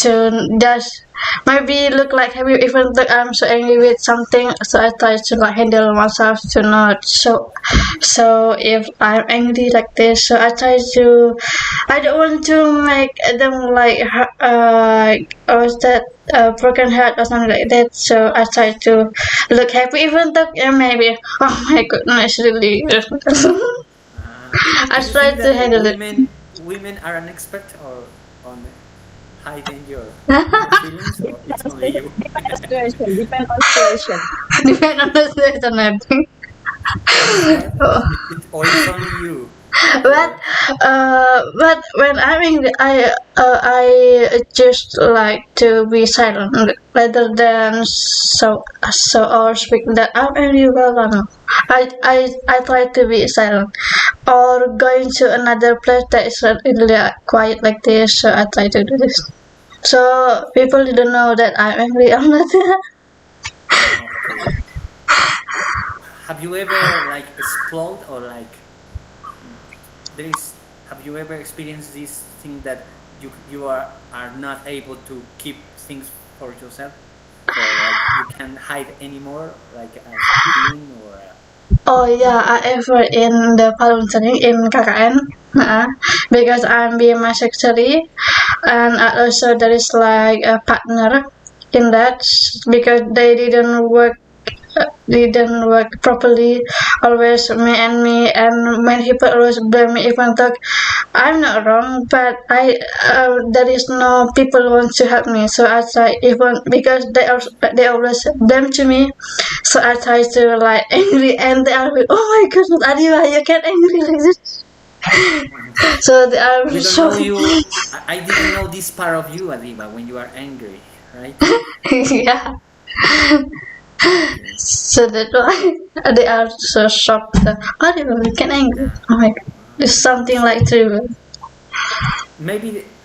to just maybe look like happy even though I'm so angry with something. So I try to like handle myself to not so. So if I'm angry like this, so I try to. I don't want to make them like or that broken heart or something like that. So I try to look happy even though maybe oh my goodness really Do I you try think to that handle it. women are an expert or on hiding your feelings, or it's only you? Depend on situation. Depend on situation. Depend on the situation I think. Is that Oh. or it's only you? but Or but when I'm angry I just like to be silent rather than so or speak that I'm angry blah blah blah. I try to be silent or going to another place that is really quiet like this, so I try to do this. So people didn't know that I'm angry or not. okay. Have you ever like explode or like there is? Have you ever experienced this thing that you are not able to keep things for yourself? So like you can't hide anymore, like a feeling or Oh yeah, I ever in the volunteering in KKN, because I'm being my secretary, and also there is like a partner in that because they didn't work properly. Always me, and when people always blame me, even though I'm not wrong, but there is no people want to help me. So I try even because they always blame to me. So I try to like angry, and they are like, oh my goodness, Adibah, you get angry like this. So they are we don't so know you. I didn't know this part of you, Adiba, when you are angry, right? yeah. Okay. So that's why they are so shocked. Adibah, you get angry. Yeah. Oh my god, it's something So like trivial.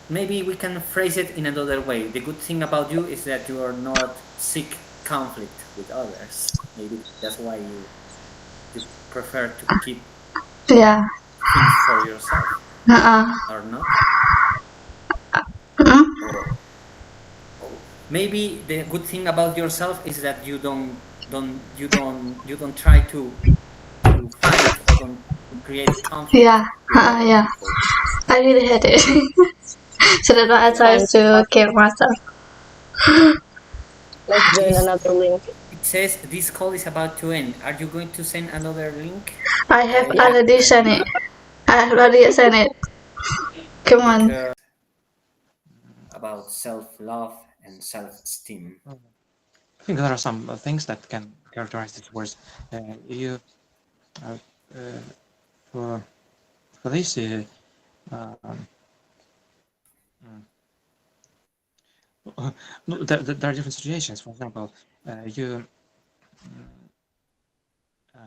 maybe we can phrase it in another way. The good thing about you is that you are not seek conflict with others. Maybe that's why you prefer to keep Yeah. things for yourself, Uh-uh. or not? Mm? Or maybe the good thing about yourself is that you don't try to fight or don't create conflict Yeah. with other Yeah. people. I really hate it. So that's why I Yeah. try Time to to stop. keep myself. Let's join This another link. it says this call is about to end. Are you going to send another link, I have Yeah. already sent it. Adiba? I have already sent it. Come on. Because about self-love and self-esteem. I think there are some things that can characterize these words. You uh, uh, for for this um, mm, no, there are different situations. For example, you uh,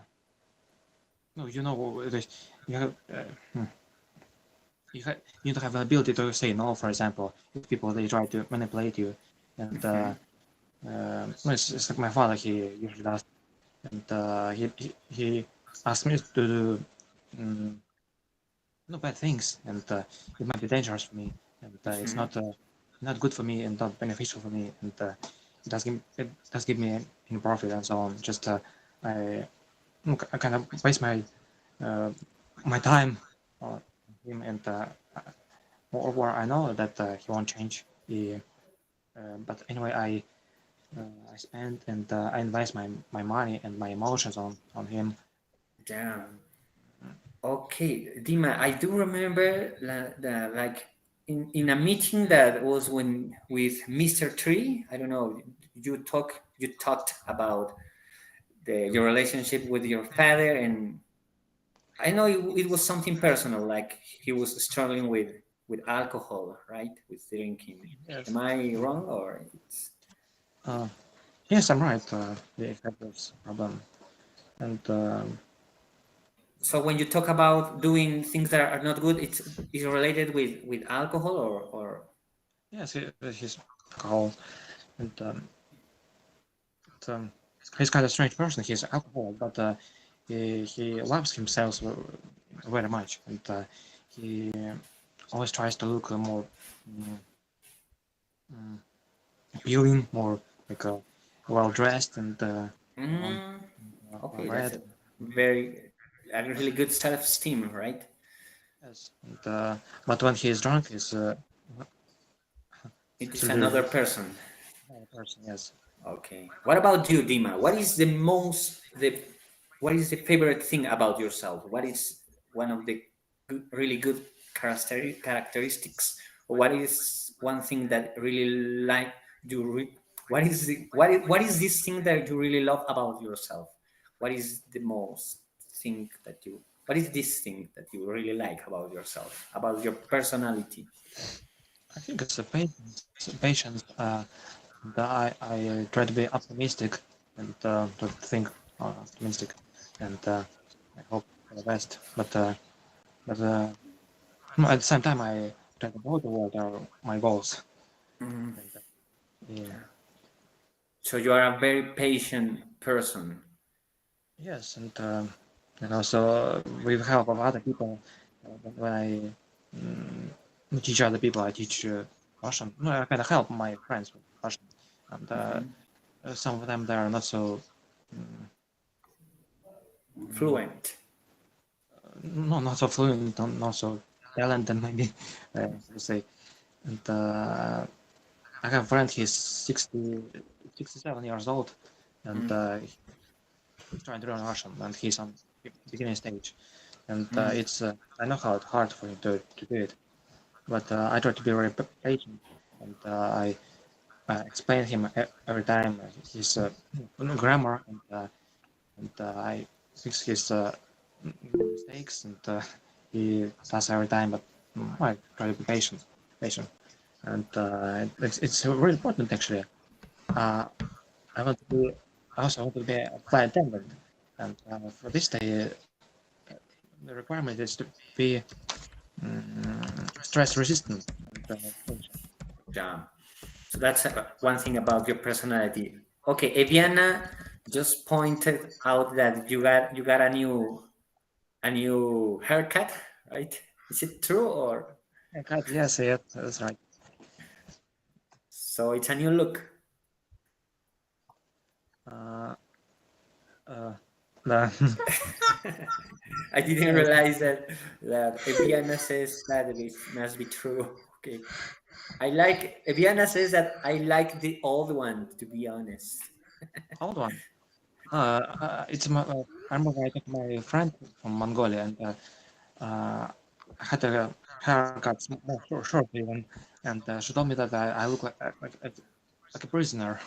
no, you know, you have hmm, you need to have the ability to say no. For example, if people they try to manipulate you, and no, it's like my father. He usually does, and he asked me to do no bad things, and it might be dangerous for me, and it's not good for me and not beneficial for me, and it does give me any profit and so on. Just I, I kind of waste uh, my time on him, and or I know that he won't change. But anyway, I spend and I invest my money and my emotions on him. Yeah. Okay, Dima, I do remember like in a meeting that was when with Mr. Tree. I don't know. You talked about your relationship with your father, and I know it was something personal, like he was struggling with alcohol, right? With drinking. Yes. Am I wrong, or it's Uh, yes, I'm right. Yeah, that was a problem. and So when you talk about doing things that are not good, it's is related with alcohol or yes, he's alcohol, and but, he's kind of strange person. He's alcohol, but he loves himself very much, and he always tries to look more mm, mm, appealing, more like well dressed and um, mm, well okay, that's read. a very a really good self-esteem, right? Yes, and but when he is drunk, It he's is really another person. bad person. Yes. Okay. What about you, Dima? What is the favorite thing about yourself? What is one of the really good characteristics? Or what is one thing that really like you? What is this thing that you really love about yourself? What is the most thing that you? What is this thing that you really like about yourself? About your personality? I think it's a patience. Patience. I try to be optimistic and to think optimistic, and I hope for the best. But no, at the same time, I try to go toward my goals. Mhm. And, yeah. So you are a very patient person. Yes, and also with help of other people, when I teach other people, I teach Russian. No, I kind of help my friends with Russian, and Mhm. some of them they are not so mm, mm, Fluent. no, not so fluent, not so talented maybe, to say. And I have a friend. He's 67 years old, and Mm, he's trying to learn Russian, and he's on beginning stage. And mm, it's I know how hard for him to do it, but I try to be very patient, and I explain him every time his grammar, and I fix his mistakes, and he does every time. But I try to be patient, and it's really important actually. Uh, I want to be, I also want to be a flight attendant, and for this day, the requirement is to be stress resistant and patient. yeah. So that's one thing about your personality. Okay, Eviana just pointed out that you got a new haircut, right? Is it true or Okay, yes, yes, that's right. so it's a new look? Uh, uh, the, I didn't yes, realize that Eviana says that it must be true. Okay. I like Eviana says that I like the old one, to be honest. hold on. It's my, I remember I took my friend from Mongolia, and I had a haircut more short even, and she told me that I look like a prisoner.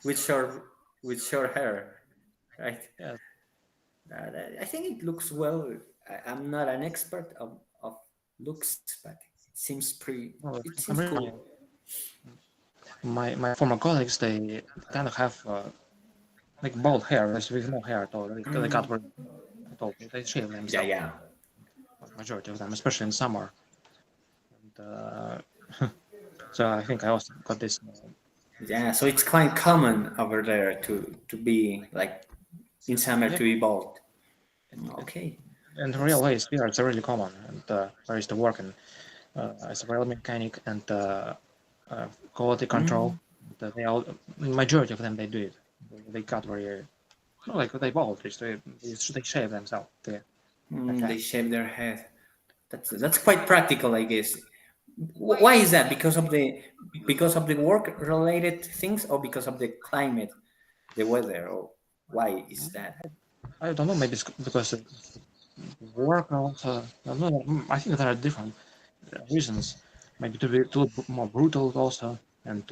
with short with short hair, right? Yes, I think it looks well. I'm not an expert of looks, but it seems pretty. no, It seems I'm really cool. my former colleagues they kind of have like bald hair, with no hair at all. They got rid at all. They shave Yeah, themselves. yeah, Majority of them, especially in summer. And so I think I also got this. yeah. So it's quite common over there to be like in summer Yeah, to be bald. it, Okay, in real that's. ways, here it's really common. And I used to work in as a rail mechanic and quality control. Mm, They all, majority of them, they do it. They got very, no, like they bald. They shave themselves. Like they that. shave their head. That's quite practical, I guess. Why is that? Because of the work related things, or because of the climate, the weather, or why is that? I don't know. Maybe it's because work also. I don't know. I think there are different reasons. Maybe to look more brutal also, and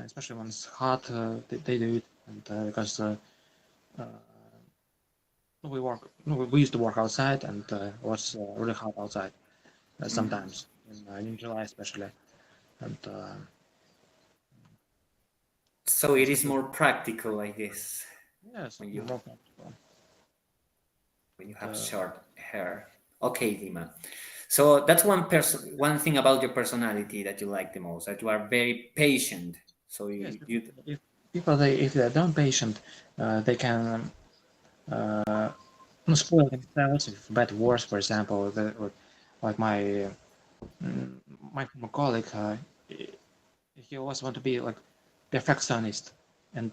especially when it's hot, they do it, and because uh, we used to work outside, and it was really hot outside sometimes in July especially, and So it yes, is more practical, I guess. Yes, when you more comfortable. have Uh, short hair. Okay, Dima. So that's one thing about your personality that you like the most, that you are very patient. So yes, you if people they if they're not patient, they can uh, spoil themselves with bad words. For example, like mm, my former colleague, he always want to be like perfectionist, and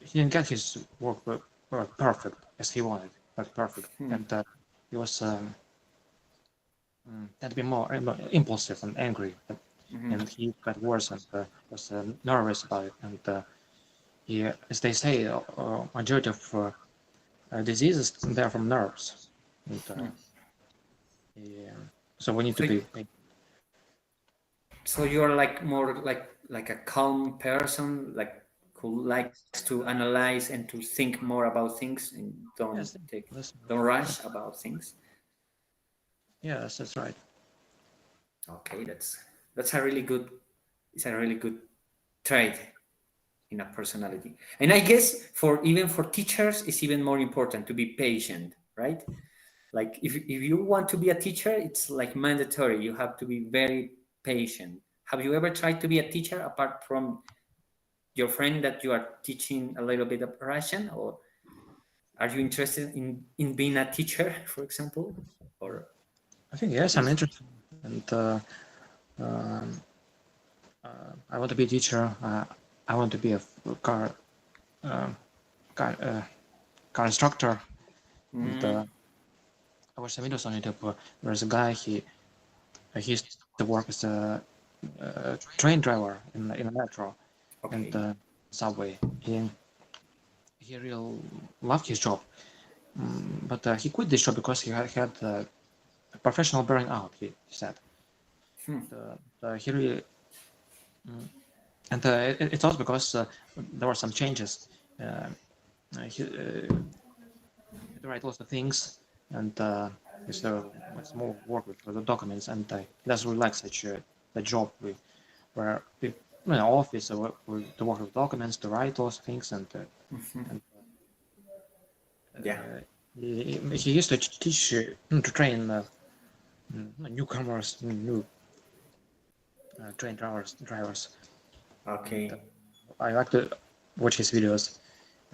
he didn't get his work perfect as he wanted, like perfect, and he was tend to be more impulsive and angry, and he got worse and was nervous about it, and he, as they say, majority of diseases they're from nerves, and he, so we need to so be. so you're like more like a calm person, like who likes to analyze and to think more about things and Yes, don't rush about things. yes, that's right. Okay, that's a really good it's a really good trait in a personality. And I guess for even for teachers, it's even more important to be patient, right? Like if you want to be a teacher, it's like mandatory. You have to be very patient. Have you ever tried to be a teacher apart from your friend that you are teaching a little bit of Russian, or are you interested in being a teacher, for example, or I think what yes, do you I'm think? interested, and um, I want to be a teacher. I want to be a car um, car, car instructor, and I watched some videos on YouTube where there's a guy he used to work as a train driver in a metro and Okay. subway. He really loved his job, but he quit this job because he had a professional burnout. He said, and he really and it's also because there were some changes. Uh, he had to write lots of things, and it's much more work with the documents, and he doesn't really like such a job where office to work with documents, to write those things, and Yeah. he used to teach to train newcomers, new train drivers, and Okay. I like to watch his videos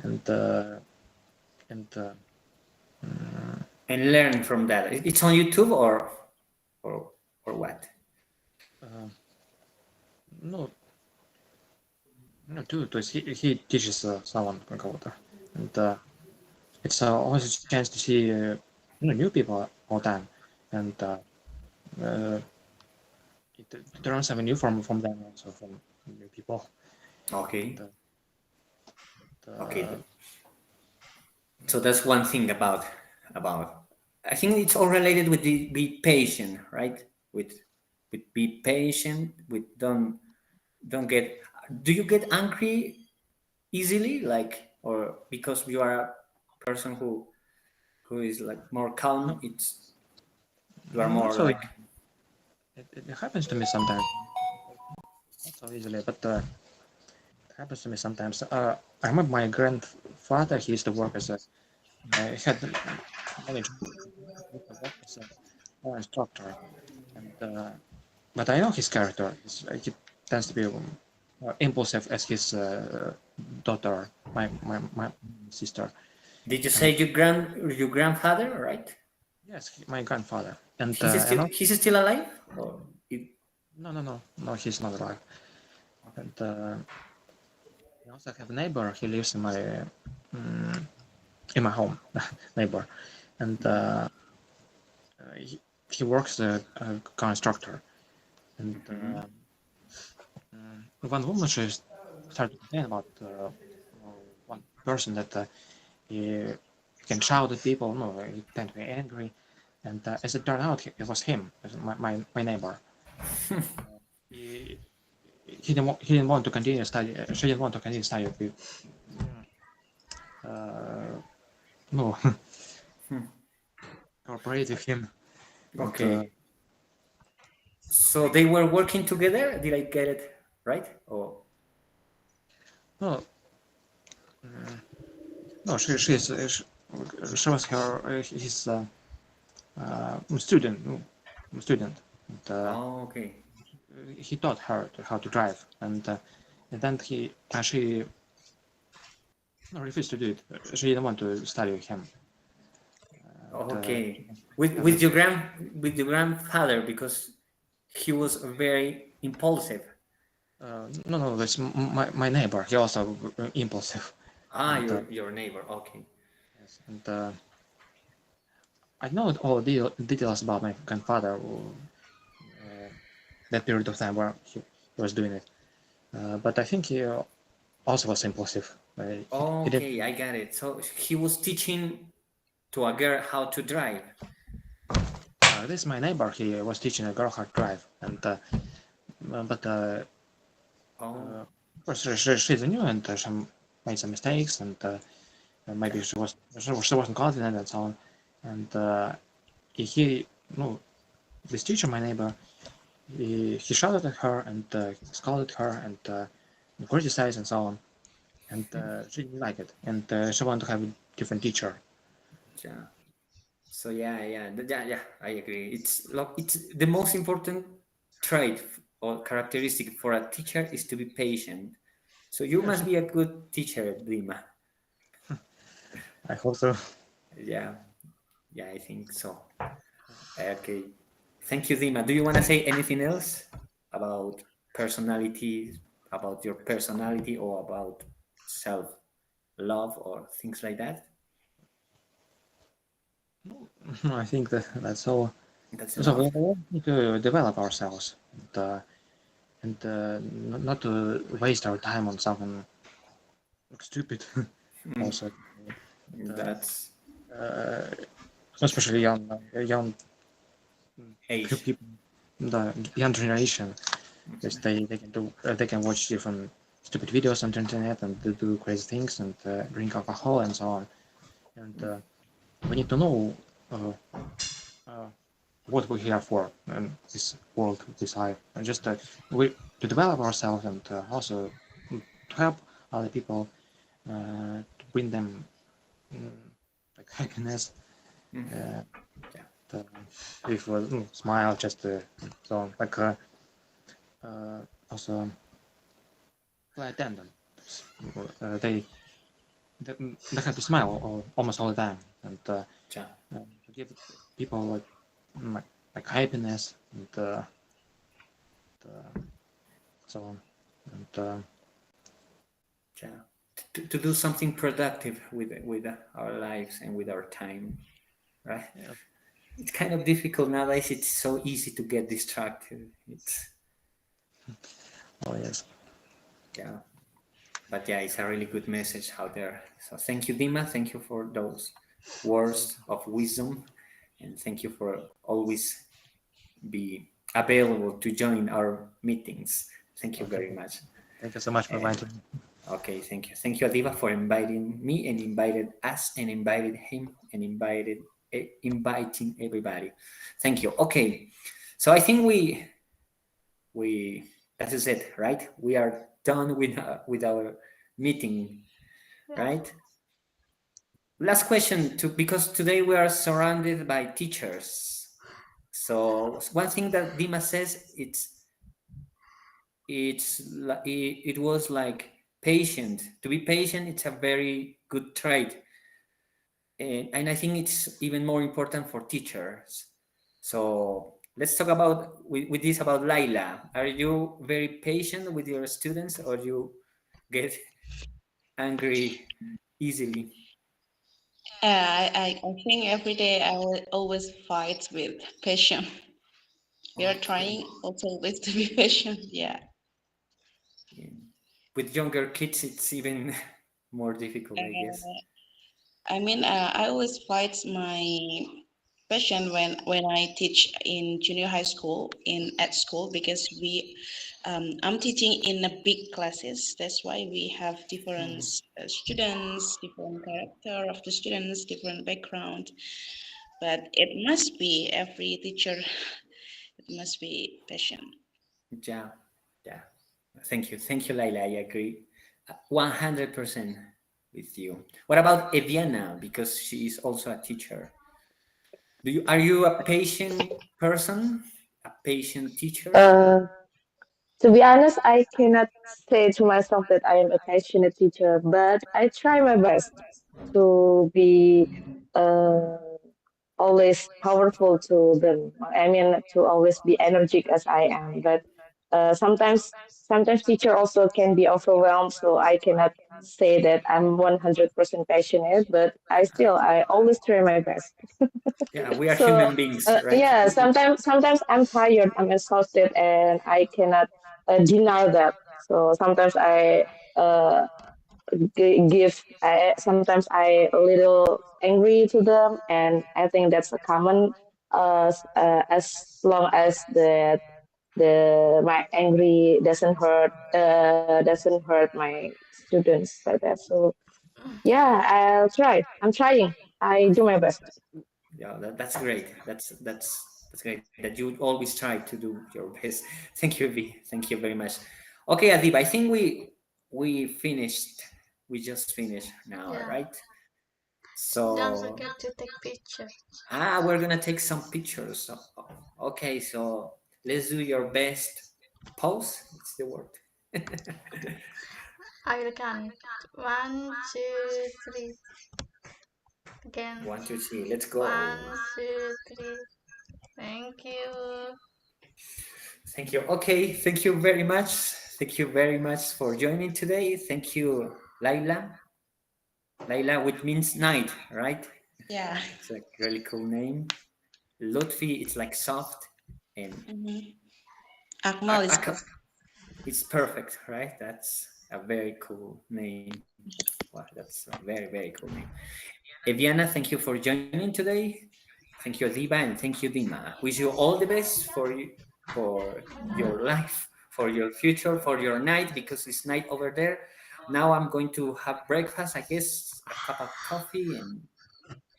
and and And learn from that. It's on YouTube or or what? uh, no no too. He teaches someone какого-то, and it's always a chance to see new people all the time, and uh, to learn something new from them, also from new people. And, Okay. uh, Okay. So that's one thing about. I think it's all related with the be patient, right? With be patient. With don't get. Do you get angry easily, like, or because you are a person who is like more calm? no, It's you are not more so. like. It happens to me sometimes, not so easily, but it happens to me sometimes. I remember my grandfather. He used to work as a he had many jobs. He used to work as a car instructor, and but I know his character. He tends to be impulsive as his daughter, my sister. Did you say And your grandfather, right? yes, my grandfather. And He's still alive, or no, he's not alive. And I also have a neighbor. He lives mm, in my home, neighbor, and he works as a car instructor. And one woman she started to complain about one person that he can shout at people. No, he tend to be angry. And as it turned out, it was him, my neighbor. He, he didn't want to continue study. She didn't want to continue study with uh, no cooperate with him. And okay. So they were working together. Did I get it right? Or no, No, she was his student, student. And, Oh, okay. he taught her how to drive, and then she refused to do it. She didn't want to study with him. And, Okay. and the, With your grandfather, because he was very impulsive. no, that's my neighbor. He also impulsive, Ah, and your neighbor. Okay. yes, and I know all the details about my grandfather. That period of time where he was doing it, but I think he also was impulsive. He didn't. Okay, I got it. So he was teaching to a girl how to drive. This is my neighbor. He was teaching a girl how to drive, and but Oh, of course she's new and she made some mistakes, and maybe yeah, she wasn't confident and so on. And he, no, this teacher, my neighbor, he shouted at her and scolded her and criticized and so on. And she didn't like it, and she wanted to have a different teacher. yeah. So yeah, I agree. It's the most important trait or characteristic for a teacher is to be patient. So you Yeah, must be a good teacher, Dima. I hope so. Yeah, yeah, I think so. Okay. Thank you, Dima. Do you want to say anything else about personality, about your personality, or about self love or things like that? I think that's all. That's So we enough. all need to develop ourselves and not to waste our time on something stupid. Also, and, That's especially young age. people, the young generation, because they can do they can watch different stupid videos on the internet and do crazy things and drink alcohol and so on. And we need to know uh, uh, what we're here for in this world, this life, and just we to develop ourselves and also to help other people to bring them mm, like happiness. Uh, Yeah. the, if we smile, just so on. Like also flight attendants, they have to smile almost all the time and Yeah. to give people like happiness and so on. And Yeah. To do something productive with our lives and with our time, right? yeah, It's kind of difficult nowadays. It's so easy to get distracted. It's oh yes, yeah, but yeah, it's a really good message out there. So thank you, Dima. Thank you for those words of wisdom, and thank you for always be available to join our meetings. Thank you okay. very much. Thank you so much for Uh, inviting me. okay, thank you, Adiba, for inviting me and invited us and invited him and inviting everybody. Thank you. Okay, so I think we that is it, right? We are done with our meeting, right? Last question, because today we are surrounded by teachers. So one thing that Dima says, it was like patient. To be patient, it's a very good trait, and I think it's even more important for teachers. So let's talk about with this about Laila. Are you very patient with your students, or you get angry easily? I think every day I will always fight with passion. We are Okay. trying also always to be patient. Yeah. Yeah. With younger kids, it's even more difficult, I guess. Uh, I always fight my passion when I teach in junior high school in at school because I'm teaching in a big classes. That's why we have different students, different character of the students, different background. But it must be every teacher. It must be passion. Yeah, yeah. Thank you, Laila. I agree, 100%. with you. What about Eviana? Because she is also a teacher. Are you a patient person? A patient teacher? Uh, to be honest, I cannot say to myself that I am a passionate teacher, but I try my best to be uh, always powerful to them. I mean, to always be energetic as I am. But sometimes teacher also can be overwhelmed, so I cannot say that I'm 100% passionate. But I always try my best. Yeah, we are So human beings, right? yeah, sometimes I'm tired, I'm exhausted, and I cannot deny that. So sometimes I sometimes I a little angry to them, and I think that's a common as long as the my angry doesn't hurt my students like that. So yeah, I'm trying. I do my best. Yeah, that's great. That's great that you always try to do your best. Thank you, V. Thank you very much. Okay, Adib, I think we finished. We just finished now, Yeah. right? Don't So forget to take picture. we're gonna take some pictures. Okay, so let's do your best pose. What's the word? I will count. 1, 2, 3. Again. 1, 2, 3. Let's go. 1, 2, 3. Thank you. Thank you. Okay, thank you very much. Thank you very much for joining today. Thank you, Laila. Laila, which means night, right? Yeah. It's a really cool name. Lutfi, it's like soft, and Akmal is it's perfect, right? That's a very cool name. Wow, that's a very, very cool name. Eviana, thank you for joining today. Thank you, Adiba, and thank you, Dima. Wish you all the best for your life, for your future, for your night, because it's night over there. Now I'm going to have breakfast, I guess, a cup of coffee, and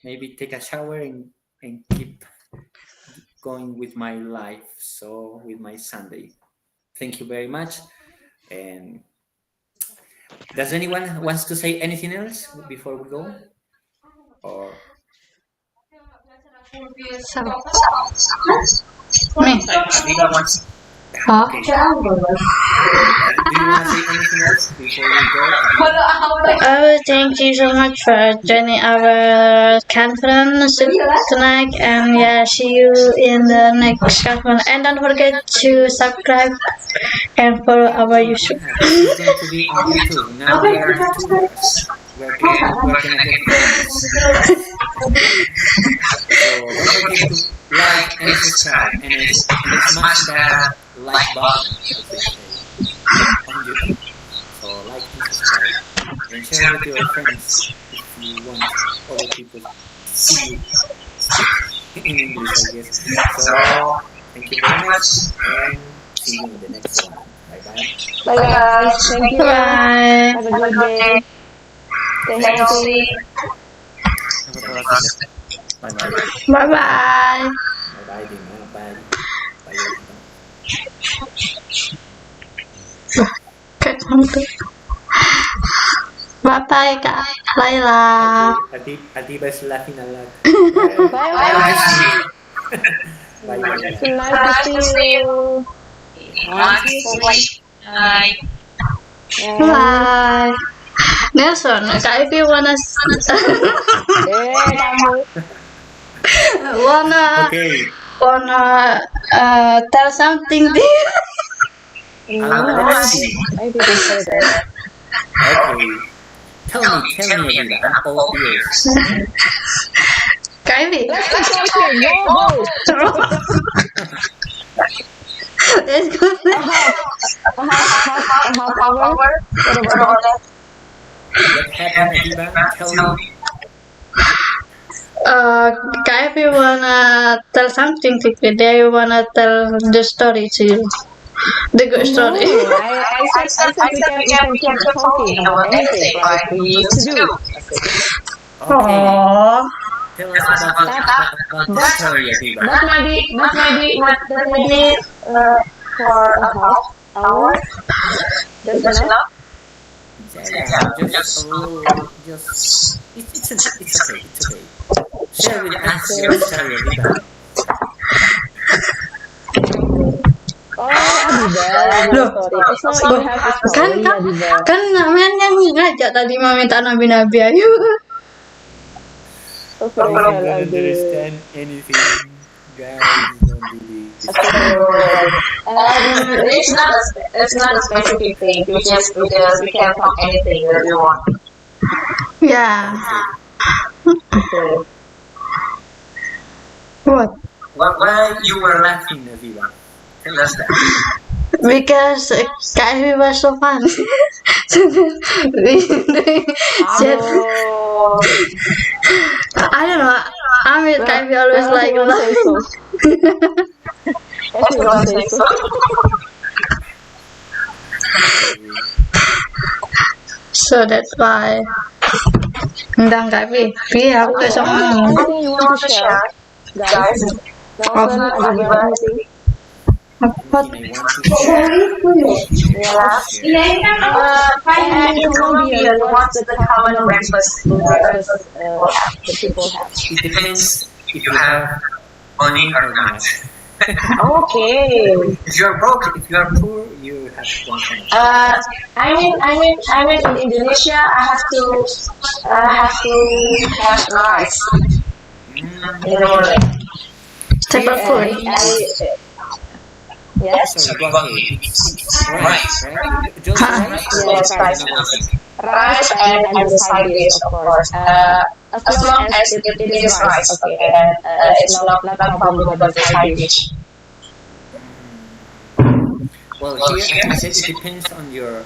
maybe take a shower and keep going with my life. So with my Sunday. Thank you very much. And does anyone wants to say anything else before we go? Or So, me. Adiba wants? Huh? Okay. Do you want to say anything else before we go, Adiba? Oh, thank you so much for joining our conference tonight. And yeah, see you in the next conference. And don't forget to subscribe and follow our YouTube. Yeah, this is going to be on YouTube. Now we are YouTubers. We're gonna get famous. So don't forget to like and subscribe, and smash that like button, as they say, on YouTube. So like and subscribe, and share with your friends if you want other people to see you speak in English, I guess. So thank you very much, and see you in the next one. Bye bye. Bye guys. Thank you. Bye. Have a good day. Stay healthy. Have a blessed day. Bye bye. Bye bye. Bye bye, Dima. Bye. Bye. Bye bye, Kak Laila. Okay, Adiba is laughing a lot. Bye Bye. bye. Bye. It's nice to see you. Bye. Yeah. Bye. Nelson, Kak Ivy wanna Kamu. wanna Okay. tell something to you? Let's see. I didn't say that. Okay. Tell me, Adiba. I'm all ears. Kak Ivy. Let's keep talking. Go. Let's go. Half hour. What about that? What happened, Adiba? Tell me. Kak Ivy wanna tell something to you. They wanna tell the story to you. The good story. I said we can keep talking about anything like we used to do. Okay. Aww. Tell us about the story, Adiba. That may be for a half hour. That's enough. Yeah, just a little, just it's okay, it's okay. Share with us your story, Adiba. Oh, Adibah, your Loh, story. So loh, you have a kan story, kan Adibah. kan men yang ngajak tadi mau minta nabi-nabi ayo. I don't Astagfirullahaladzim. understand anything, guys. Don't do this. Astagfirullahaladzim. It's not a specific thing. We can talk anything that you want. Ya, Okay. Okay. what? Why you were laughing, Adiba? Tell us that. Because KFV was so fun. We doing shit. Aduh. I don't know. I mean, Well, KFV always well, like everyone say so. Everyone say so. so that's why. Tentang KFV, aku Okay, gak sama. anything you want to share, guys? Nelson, Adibah, anything? What? Anything I want to share. Anything I want Yes. to share. In Colombia, what's the common breakfast that people have? It depends if you have money or not. Okay. If you're broke, if you're poor, you have one kind of. I mean, in Indonesia, I have to have rice in the morning. Staple food. Yes. Sorry, go ahead. It's rice, right? Just rice? Yes, rice. Another thing. Rice and the side dish, of course. As long as it is rice, okay, and it's not problem with the side dish. Well, here, as I said, it depends on your,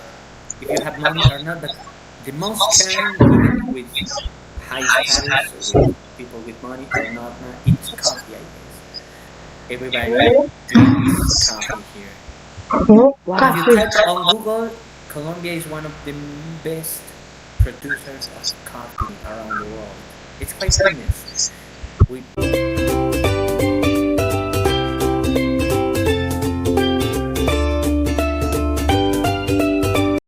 if you have money or not, but the most common, even with high status, or with people with money or not, it's coffee, I guess. Everybody drinks coffee here. If you type on Google, Colombia is one of the best producers of coffee around the world. It's quite famous. We